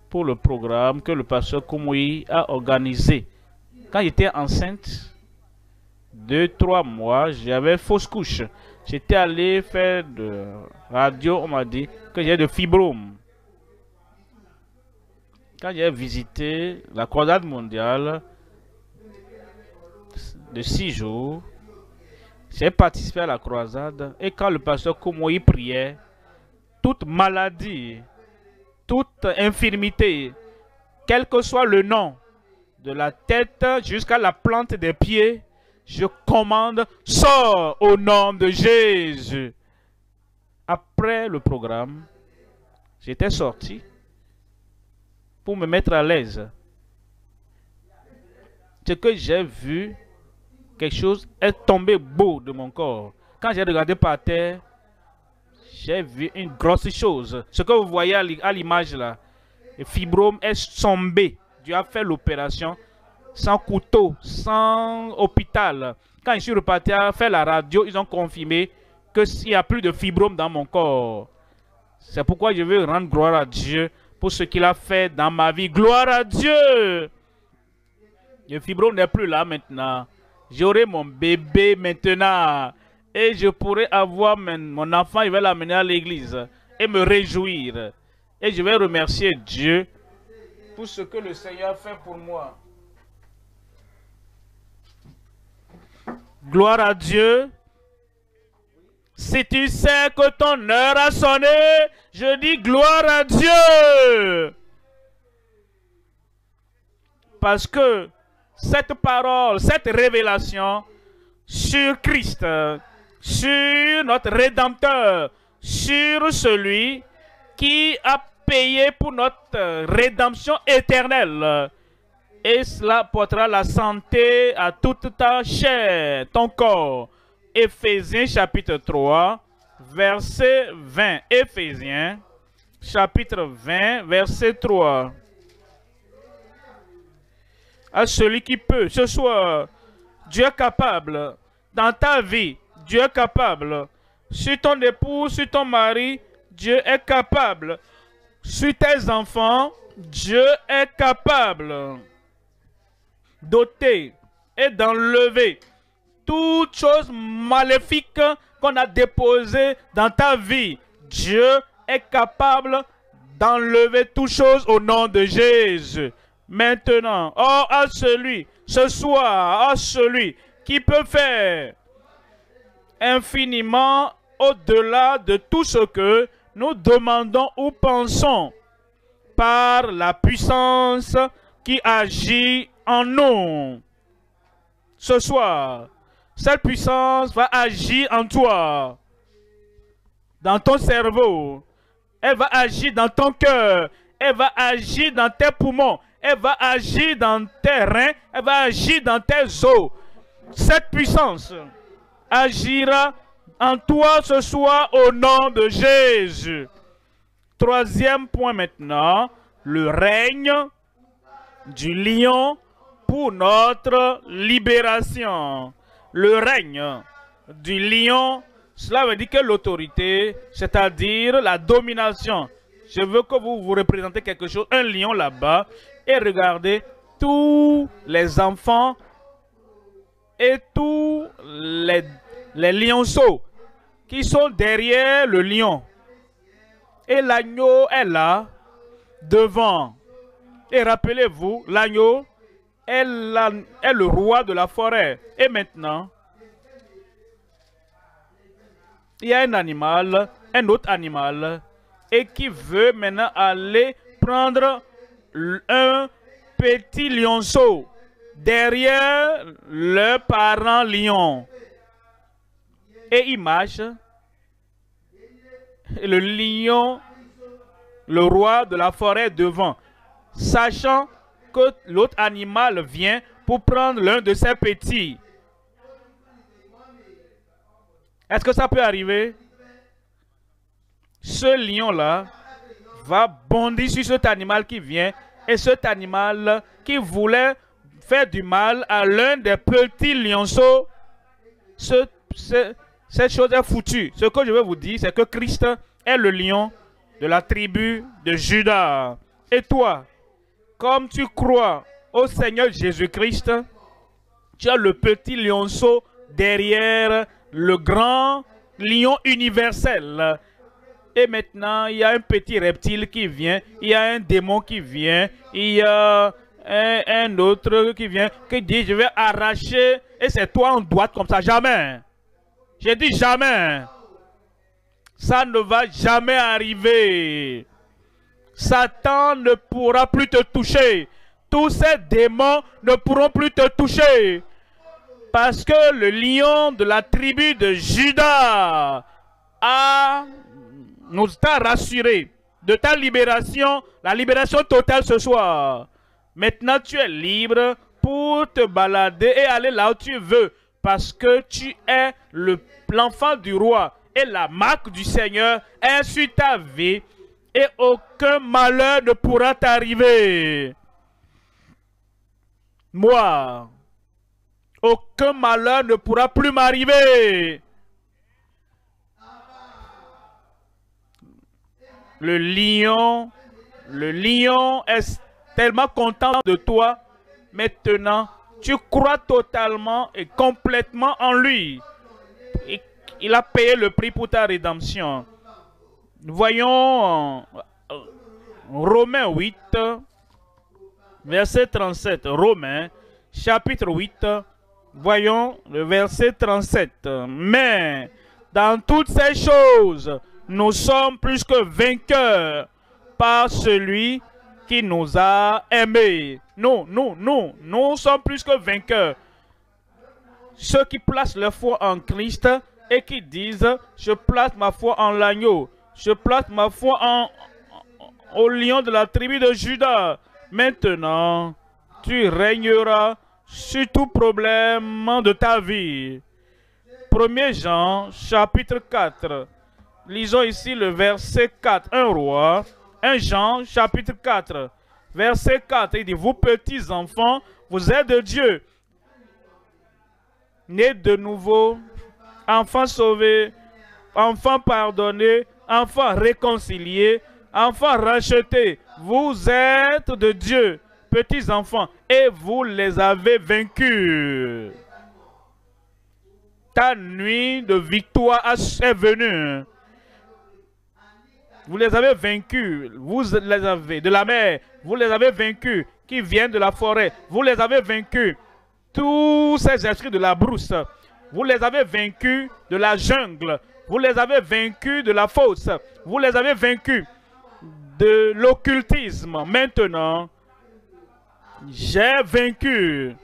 pour le programme que le pasteur Koumoui a organisé. Quand j'étais enceinte, 2-3 mois, j'avais fausse couche. J'étais allé faire de radio, on m'a dit que j'ai de fibrome. Quand j'ai visité la croisade mondiale de 6 jours, j'ai participé à la croisade et quand le pasteur Koumoui priait, toute maladie, toute infirmité, quel que soit le nom, de la tête jusqu'à la plante des pieds, je commande, sors au nom de Jésus. Après le programme, j'étais sorti pour me mettre à l'aise. Ce que j'ai vu, quelque chose est tombé beau de mon corps. Quand j'ai regardé par terre, j'ai vu une grosse chose. Ce que vous voyez à l'image là, le fibrome est tombé. Dieu a fait l'opération sans couteau, sans hôpital. Quand je suis reparti à faire la radio, ils ont confirmé qu'il n'y a plus de fibrome dans mon corps. C'est pourquoi je veux rendre gloire à Dieu pour ce qu'il a fait dans ma vie. Gloire à Dieu! Le fibrome n'est plus là maintenant. J'aurai mon bébé maintenant. Et je pourrai avoir mon enfant, il va l'amener à l'église et me réjouir. Et je vais remercier Dieu pour ce que le Seigneur a fait pour moi. Gloire à Dieu. Si tu sais que ton heure a sonné, je dis gloire à Dieu. Parce que cette parole, cette révélation sur Christ, sur notre Rédempteur, sur celui qui a payé pour notre rédemption éternelle. Et cela portera la santé à toute ta chair, ton corps. Éphésiens chapitre 3, verset 20. Éphésiens chapitre 20, verset 3. à celui qui peut. Ce soir, Dieu est capable. Dans ta vie, Dieu est capable. Sur ton époux, sur ton mari, Dieu est capable. Sur tes enfants, Dieu est capable d'ôter et d'enlever toute chose maléfique qu'on a déposée dans ta vie. Dieu est capable d'enlever toute chose au nom de Jésus. Maintenant, oh, à celui, ce soir, à celui qui peut faire infiniment au-delà de tout ce que nous demandons ou pensons par la puissance qui agit en nous. Ce soir, cette puissance va agir en toi, dans ton cerveau. Elle va agir dans ton cœur. Elle va agir dans tes poumons. Elle va agir dans tes reins. Elle va agir dans tes os. Cette puissance agira en toi ce soir au nom de Jésus. Troisième point maintenant, le règne du lion pour notre libération. Le règne du lion, cela veut dire que l'autorité, c'est-à-dire la domination. Je veux que vous vous représentez quelque chose, un lion là-bas, et regardez tous les enfants et tous les lionceaux qui sont derrière le lion. Et l'agneau est là, devant. Et rappelez-vous, l'agneau est le roi de la forêt. Et maintenant, il y a un animal, un autre animal, et qui veut maintenant aller prendre un petit lionceau derrière le parent lion. Et il marche. Et le lion, le roi de la forêt devant, sachant que l'autre animal vient pour prendre l'un de ses petits. Est-ce que ça peut arriver? Ce lion-là va bondir sur cet animal qui vient, et cet animal qui voulait faire du mal à l'un des petits lionceaux, cette chose est foutue. Ce que je veux vous dire, c'est que Christ est le lion de la tribu de Juda. Et toi, comme tu crois au Seigneur Jésus-Christ, tu as le petit lionceau derrière le grand lion universel. Et maintenant, il y a un petit reptile qui vient, il y a un démon qui vient, il y a un autre qui vient, qui dit, je vais arracher, et c'est toi en droite comme ça, jamais. J'ai dit jamais. Ça ne va jamais arriver. Satan ne pourra plus te toucher. Tous ces démons ne pourront plus te toucher. Parce que le lion de la tribu de Juda nous a rassuré de ta libération, la libération totale ce soir. Maintenant, tu es libre pour te balader et aller là où tu veux. Parce que tu es l'enfant du roi. Et la marque du Seigneur est sur ta vie. Et aucun malheur ne pourra t'arriver. Moi, aucun malheur ne pourra plus m'arriver. Le lion est tellement content de toi. Maintenant, tu crois totalement et complètement en lui. Il a payé le prix pour ta rédemption. Voyons Romains 8, verset 37. Romains, chapitre 8, voyons le verset 37. Mais dans toutes ces choses, nous sommes plus que vainqueurs par celui qui nous a aimés. Nous sommes plus que vainqueurs. Ceux qui placent leur foi en Christ et qui disent, je place ma foi en l'agneau, je place ma foi au lion de la tribu de Juda. Maintenant, tu régneras sur tout problème de ta vie. 1 Jean, chapitre 4. Lisons ici le verset 4. 1 Jean, chapitre 4. Verset 4, il dit, vous petits enfants, Vous êtes de Dieu. Né de nouveau, enfant sauvé, enfant pardonné, enfant réconcilié, enfant racheté. Vous êtes de Dieu, petits enfants, et vous les avez vaincus. Ta nuit de victoire est venue. Vous les avez vaincus. Vous les avez de la mer. Vous les avez vaincus qui viennent de la forêt. Vous les avez vaincus. Tous ces esprits de la brousse. Vous les avez vaincus de la jungle. Vous les avez vaincus de la fosse. Vous les avez vaincus de l'occultisme. Maintenant, j'ai vaincu.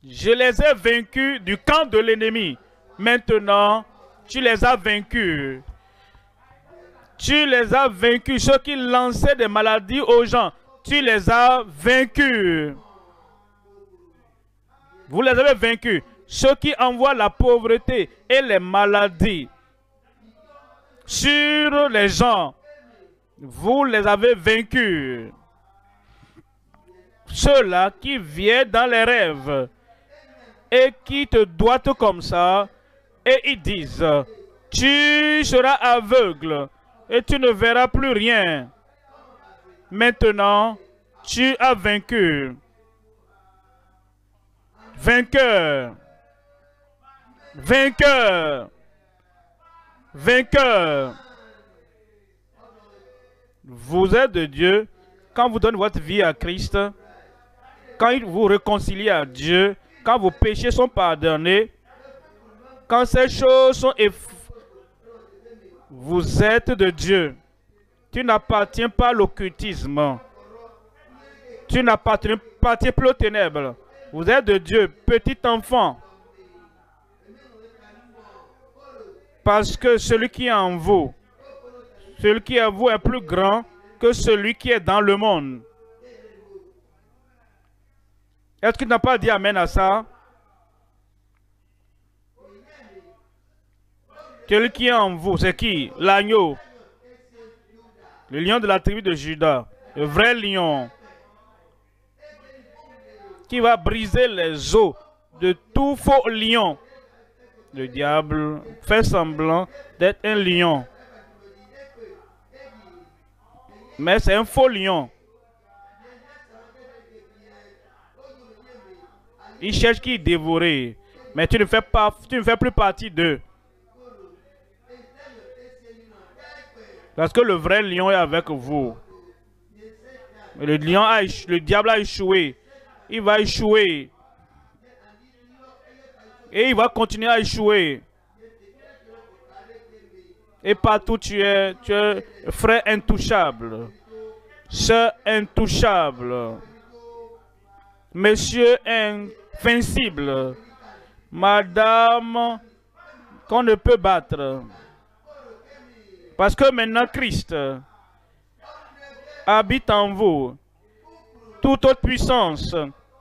Je les ai vaincus du camp de l'ennemi. Maintenant, tu les as vaincus. Tu les as vaincus. Ceux qui lançaient des maladies aux gens, tu les as vaincus. Vous les avez vaincus. Ceux qui envoient la pauvreté et les maladies sur les gens, vous les avez vaincus. Ceux-là qui viennent dans les rêves et qui te doigtent comme ça, et ils disent, tu seras aveugle et tu ne verras plus rien. Maintenant, tu as vaincu. Vainqueur. Vainqueur. Vainqueur. Vous êtes de Dieu. Quand vous donnez votre vie à Christ, quand vous réconciliez à Dieu, quand vos péchés sont pardonnés, quand ces choses sont vous êtes de Dieu. Tu n'appartiens pas à l'occultisme. Tu n'appartiens plus aux ténèbres. Vous êtes de Dieu, petit enfant. Parce que celui qui est en vous, celui qui est en vous est plus grand que celui qui est dans le monde. Est-ce que tu n'as pas dit amen à ça? Celui qui est en vous, c'est qui? L'agneau. Le lion de la tribu de Juda. Le vrai lion. Qui va briser les os de tout faux lion. Le diable fait semblant d'être un lion. Mais c'est un faux lion. Il cherche qui dévorer. Mais tu ne fais plus partie d'eux. Parce que le vrai lion est avec vous. Le diable a échoué. Il va échouer. Et il va continuer à échouer. Et partout tu es frère intouchable. Sœur intouchable. Monsieur invincible. Madame qu'on ne peut battre. Parce que maintenant Christ habite en vous. Toute autre puissance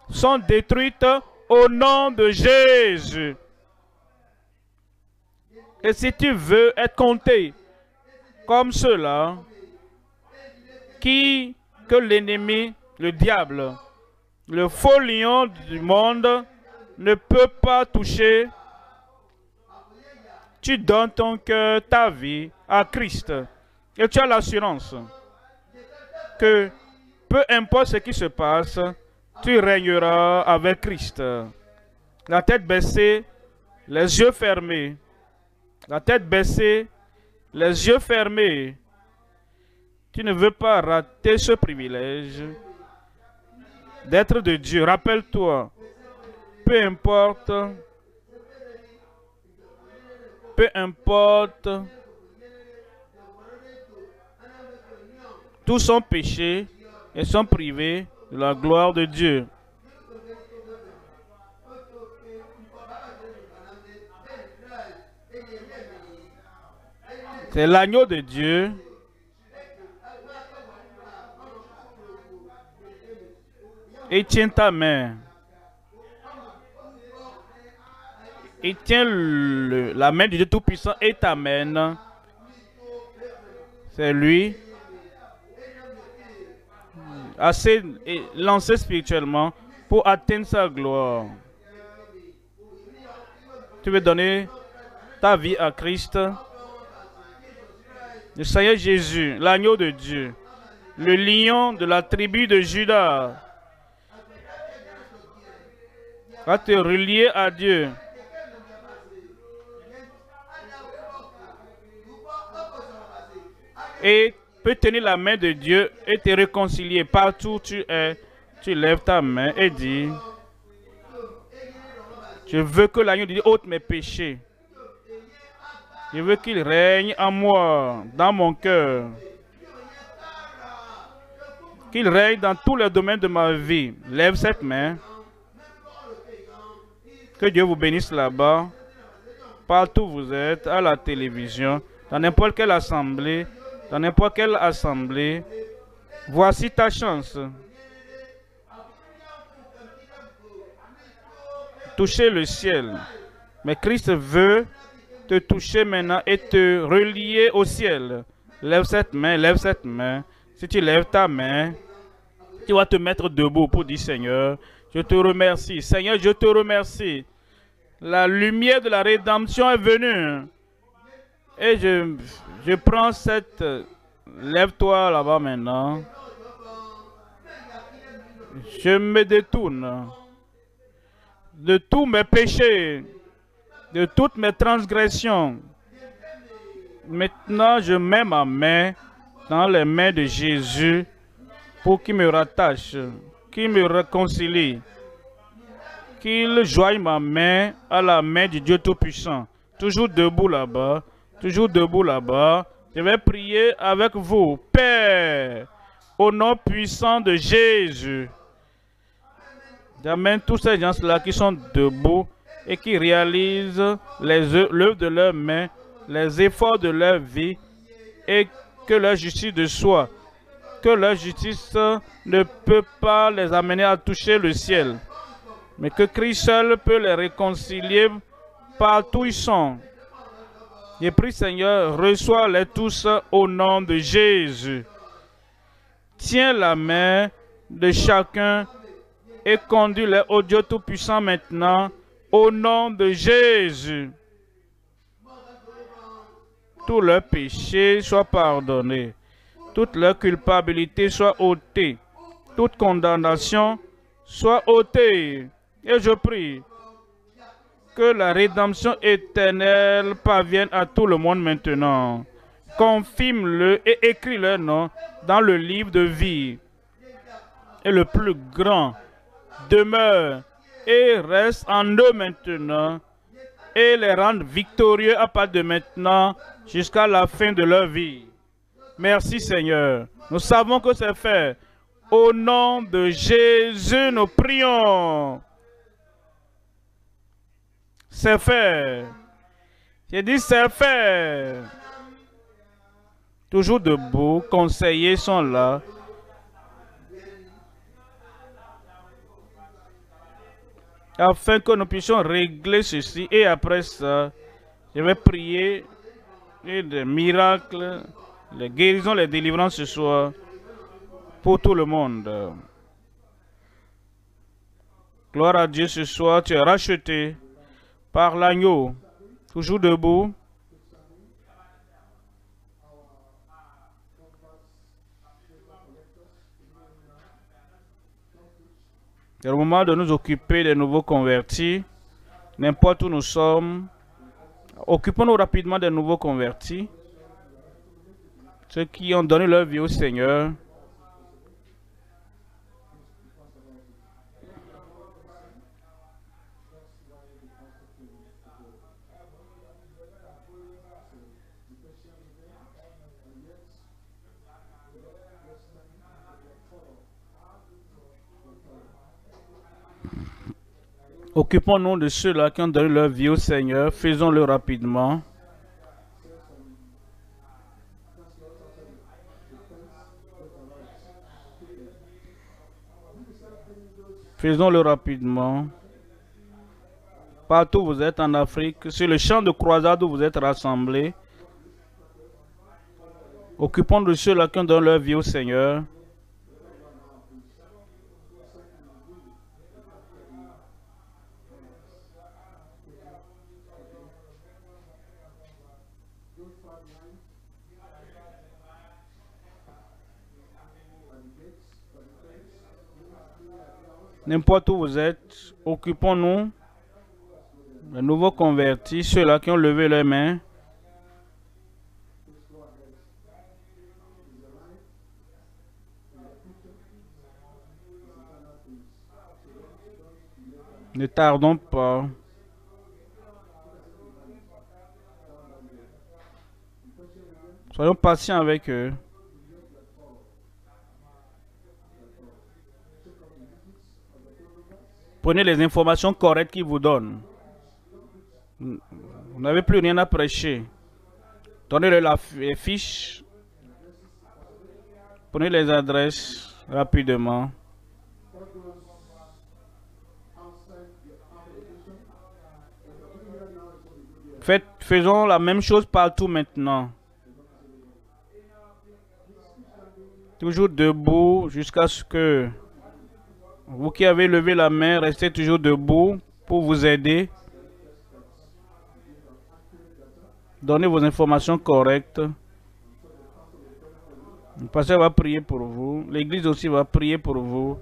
sont détruites au nom de Jésus. Et si tu veux être compté comme ceux-là, que l'ennemi, le diable, le faux lion du monde ne peut pas toucher, tu donnes ton cœur, ta vie à Christ. Et tu as l'assurance que peu importe ce qui se passe, tu régneras avec Christ. La tête baissée, les yeux fermés. La tête baissée, les yeux fermés. Tu ne veux pas rater ce privilège d'être de Dieu. Rappelle-toi, peu importe tous sont péchés et sont privés de la gloire de Dieu. C'est l'agneau de Dieu et tient ta main. Il tient la main du Dieu Tout-Puissant et t'amène. C'est lui. assez lancé spirituellement pour atteindre sa gloire. Tu veux donner ta vie à Christ. Le Seigneur Jésus, l'agneau de Dieu, le lion de la tribu de Juda, va te relier à Dieu. Et peut tenir la main de Dieu et te réconcilier partout où tu es. Tu lèves ta main et dis, je veux que l'agneau de Dieu ôte mes péchés. Je veux qu'il règne en moi, dans mon cœur. Qu'il règne dans tous les domaines de ma vie. Lève cette main. Que Dieu vous bénisse là-bas, partout où vous êtes, à la télévision, dans n'importe quelle assemblée, Voici ta chance. Toucher le ciel. Mais Christ veut te toucher maintenant et te relier au ciel. Lève cette main, lève cette main. Si tu lèves ta main, tu vas te mettre debout pour dire, Seigneur, je te remercie. Seigneur, je te remercie. La lumière de la rédemption est venue. Et je prends cette... Lève-toi là-bas maintenant. Je me détourne de tous mes péchés, de toutes mes transgressions. Maintenant, je mets ma main dans les mains de Jésus pour qu'il me rattache, qu'il me réconcilie, qu'il joigne ma main à la main du Dieu Tout-Puissant. Toujours debout là-bas, toujours debout là-bas. Je vais prier avec vous. Père, au nom puissant de Jésus, j'amène tous ces gens-là qui sont debout et qui réalisent l'œuvre de leurs mains, les efforts de leur vie, et que leur justice de soi, que leur justice ne peut pas les amener à toucher le ciel, mais que Christ seul peut les réconcilier partout où ils sont. Je prie, Seigneur, reçois-les tous au nom de Jésus. Tiens la main de chacun et conduis-les au Dieu Tout-Puissant maintenant, au nom de Jésus. Tous leurs péchés soient pardonnés, toute leur culpabilité soit ôtée, toute condamnation soit ôtée. Et je prie que la rédemption éternelle parvienne à tout le monde maintenant. Confirme-le et écris leur nom dans le livre de vie. Et le plus grand demeure et reste en eux maintenant et les rende victorieux à partir de maintenant jusqu'à la fin de leur vie. Merci Seigneur. Nous savons que c'est fait. Au nom de Jésus, nous prions. C'est fait. J'ai dit c'est fait. Toujours debout, conseillers sont là. Afin que nous puissions régler ceci. Et après ça, je vais prier des miracles, les guérisons, les délivrances ce soir pour tout le monde. Gloire à Dieu ce soir, tu es racheté par l'agneau. Toujours debout. C'est le moment de nous occuper des nouveaux convertis. N'importe où nous sommes, occupons-nous rapidement des nouveaux convertis. Ceux qui ont donné leur vie au Seigneur. Occupons-nous de ceux-là qui ont donné leur vie au Seigneur. Faisons-le rapidement. Faisons-le rapidement. Partout où vous êtes en Afrique, sur le champ de croisade où vous êtes rassemblés, occupons-nous de ceux-là qui ont donné leur vie au Seigneur. N'importe où vous êtes, occupons-nous des nouveaux convertis, ceux-là qui ont levé leurs mains. Ne tardons pas. Soyons patients avec eux. Prenez les informations correctes qu'ils vous donnent. Vous n'avez plus rien à prêcher. Donnez-leur les fiches. Prenez les adresses rapidement. Faisons la même chose partout maintenant. Toujours debout jusqu'à ce que vous qui avez levé la main, restez toujours debout pour vous aider. Donnez vos informations correctes. Le pasteur va prier pour vous. L'église aussi va prier pour vous.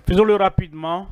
Faisons-le rapidement.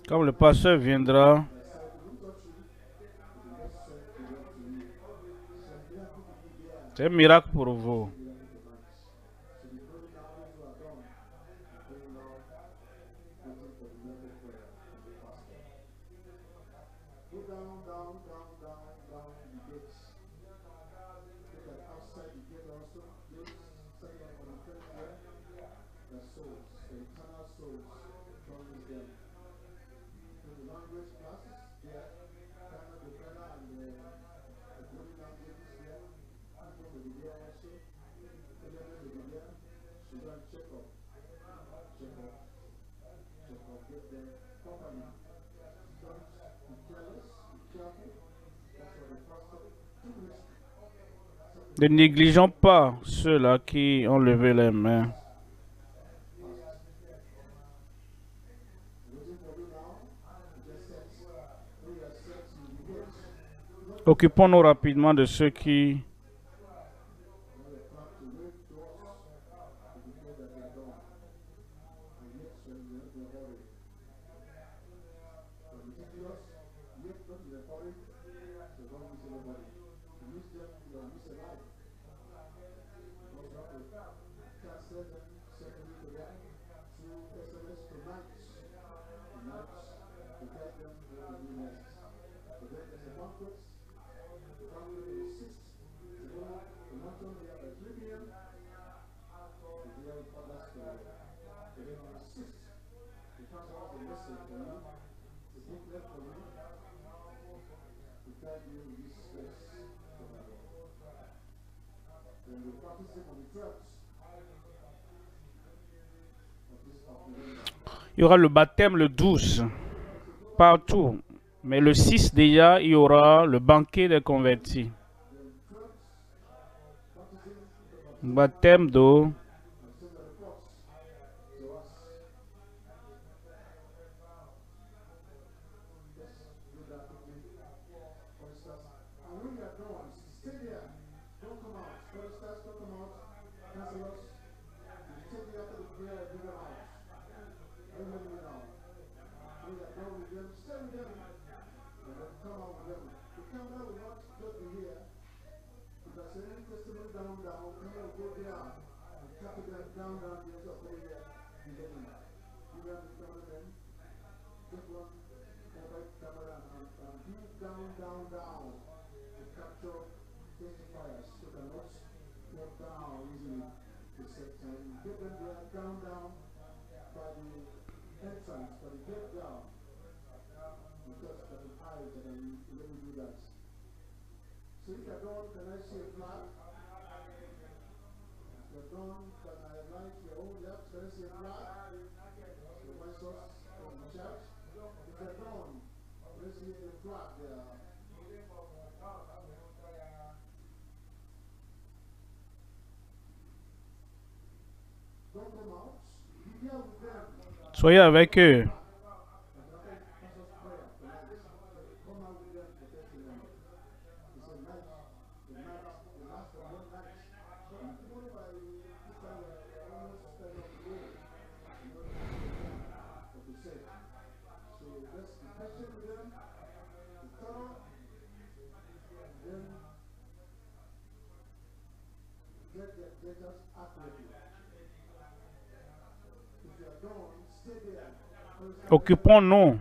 Comme le pasteur viendra, c'est un miracle pour vous. Ne négligeons pas ceux-là qui ont levé les mains. Occupons-nous rapidement de ceux qui Il y aura le baptême le 12 partout. Mais le 6 déjà, il y aura le banquet des convertis. Baptême d'eau. Soyez avec eux. Occupons-nous.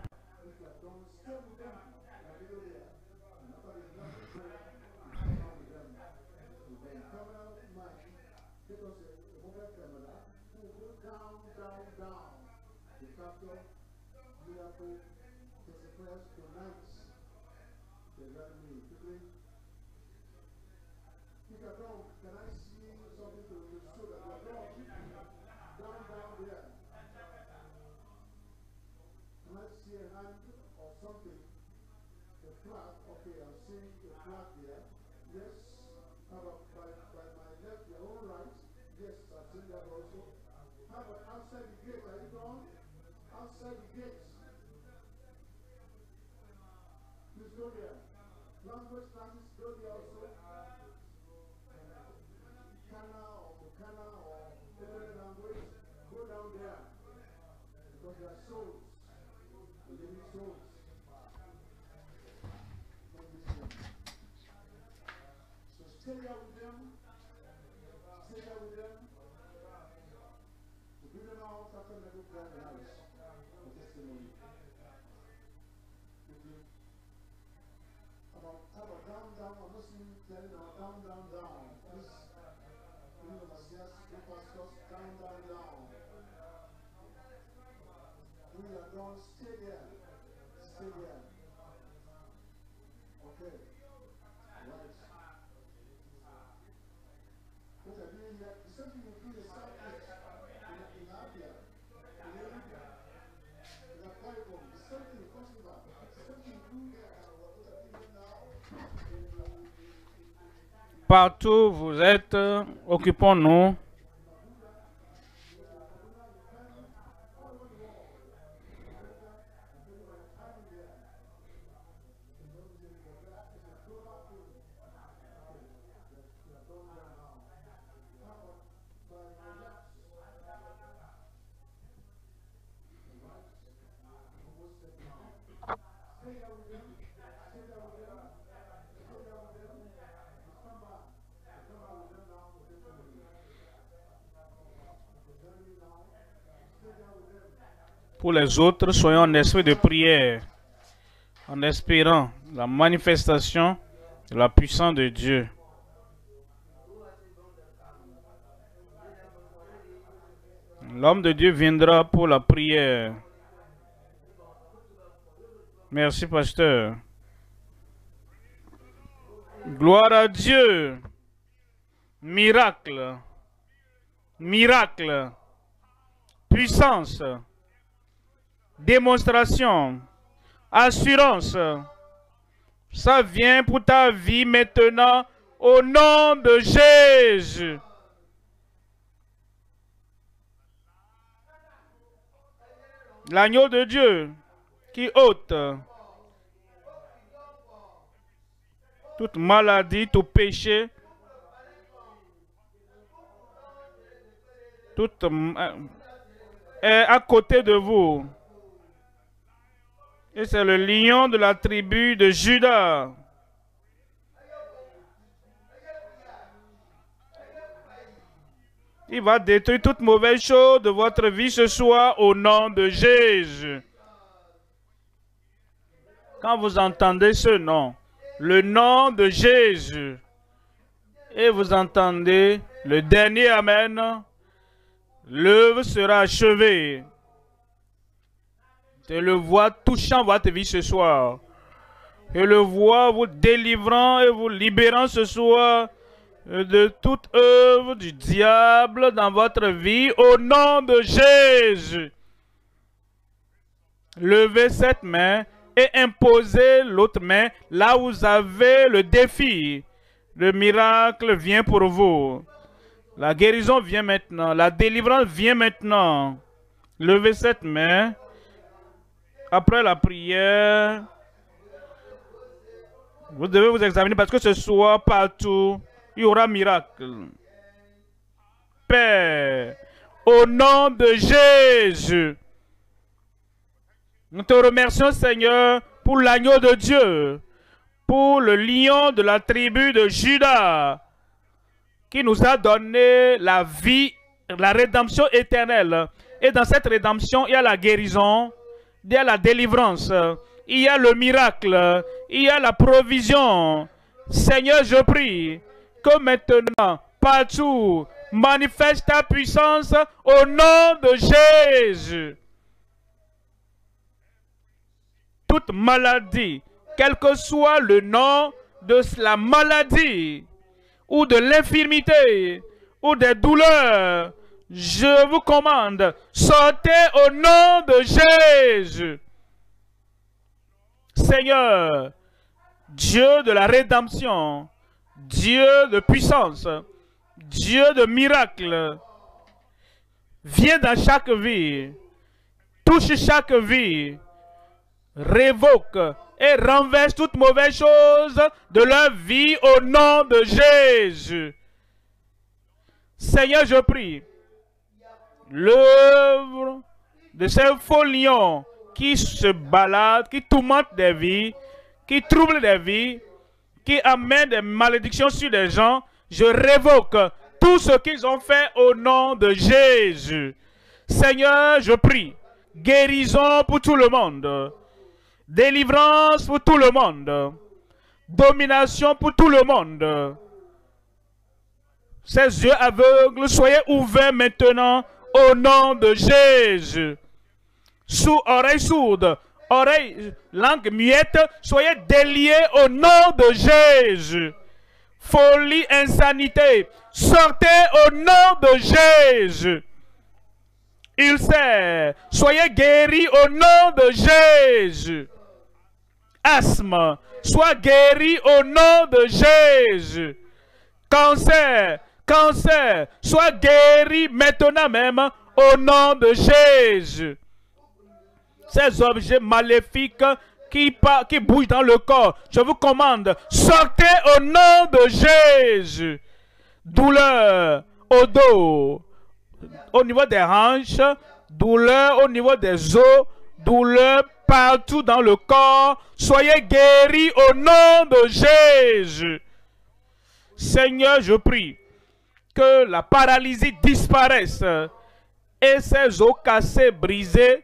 Partout où vous êtes, occupons-nous. Pour les autres, soyons en esprit de prière, en espérant la manifestation de la puissance de Dieu. L'homme de Dieu viendra pour la prière. Merci, pasteur. Gloire à Dieu. Miracle. Miracle. Puissance. Démonstration. Assurance. Ça vient pour ta vie maintenant au nom de Jésus. L'agneau de Dieu qui ôte toute maladie, tout péché, tout est à côté de vous. Et c'est le lion de la tribu de Juda. Il va détruire toute mauvaise chose de votre vie ce soir au nom de Jésus. Quand vous entendez ce nom, le nom de Jésus, et vous entendez le dernier Amen, l'œuvre sera achevée. Je le vois touchant votre vie ce soir. Je le vois vous délivrant et vous libérant ce soir de toute œuvre du diable dans votre vie au nom de Jésus. Levez cette main et imposez l'autre main là où vous avez le défi. Le miracle vient pour vous. La guérison vient maintenant. La délivrance vient maintenant. Levez cette main. Après la prière, vous devez vous examiner parce que ce soir, partout, il y aura miracle. Père, au nom de Jésus, nous te remercions, Seigneur, pour l'agneau de Dieu, pour le lion de la tribu de Juda, qui nous a donné la vie, la rédemption éternelle. Et dans cette rédemption, il y a la guérison, il y a la délivrance, il y a le miracle, il y a la provision. Seigneur, je prie que maintenant, partout, manifeste ta puissance au nom de Jésus. Toute maladie, quel que soit le nom de la maladie, ou de l'infirmité, ou des douleurs, je vous commande, sortez au nom de Jésus. Seigneur, Dieu de la rédemption, Dieu de puissance, Dieu de miracle, viens dans chaque vie, touche chaque vie, révoque et renverse toute mauvaise chose de leur vie au nom de Jésus. Seigneur, je prie, l'œuvre de ces faux lions qui se baladent, qui tourmentent des vies, qui troublent des vies, qui amènent des malédictions sur des gens, je révoque tout ce qu'ils ont fait au nom de Jésus. Seigneur, je prie, guérison pour tout le monde, délivrance pour tout le monde, domination pour tout le monde. Ces yeux aveugles, soyez ouverts maintenant au nom de Jésus. Sous oreilles sourdes, oreilles, langue muette, soyez déliés au nom de Jésus. Folie, insanité, sortez au nom de Jésus. Ulcère, soyez guéris au nom de Jésus. Asthme, sois guéri au nom de Jésus. Cancer, cancer, sois guéri maintenant même au nom de Jésus. Ces objets maléfiques qui bougent dans le corps, je vous commande, sortez au nom de Jésus. Douleur au dos, au niveau des hanches, douleur au niveau des os, douleur partout dans le corps, soyez guéris au nom de Jésus. Seigneur, je prie que la paralysie disparaisse et ces os cassés, brisés.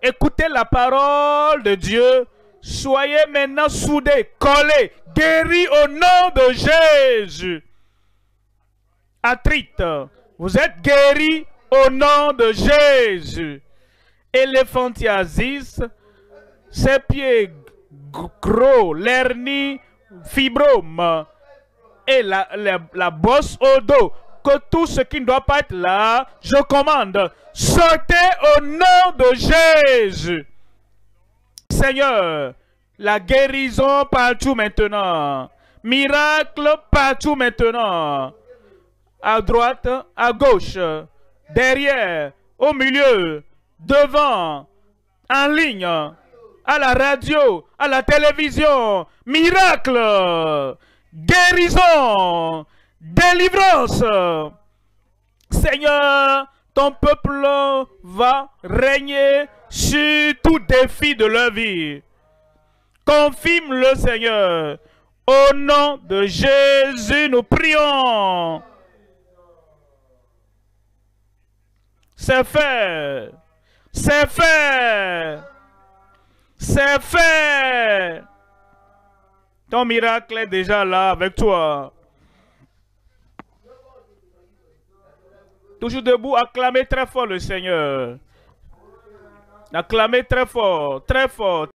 Écoutez la parole de Dieu. Soyez maintenant soudés, collés, guéris au nom de Jésus. Arthrite, vous êtes guéris au nom de Jésus. Éléphantiasis, ses pieds gros, l'hernie, fibrome et la bosse au dos. Que tout ce qui ne doit pas être là, je commande, sortez au nom de Jésus. Seigneur, la guérison partout maintenant. Miracle partout maintenant. À droite, à gauche, derrière, au milieu, devant, en ligne, à la radio, à la télévision. Miracle, guérison, délivrance. Seigneur, ton peuple va régner sur tout défi de leur vie. Confirme-le, Seigneur. Au nom de Jésus, nous prions. C'est fait. C'est fait. C'est fait. Ton miracle est déjà là avec toi. Toujours debout, acclamez très fort le Seigneur. Acclamez très fort, très fort.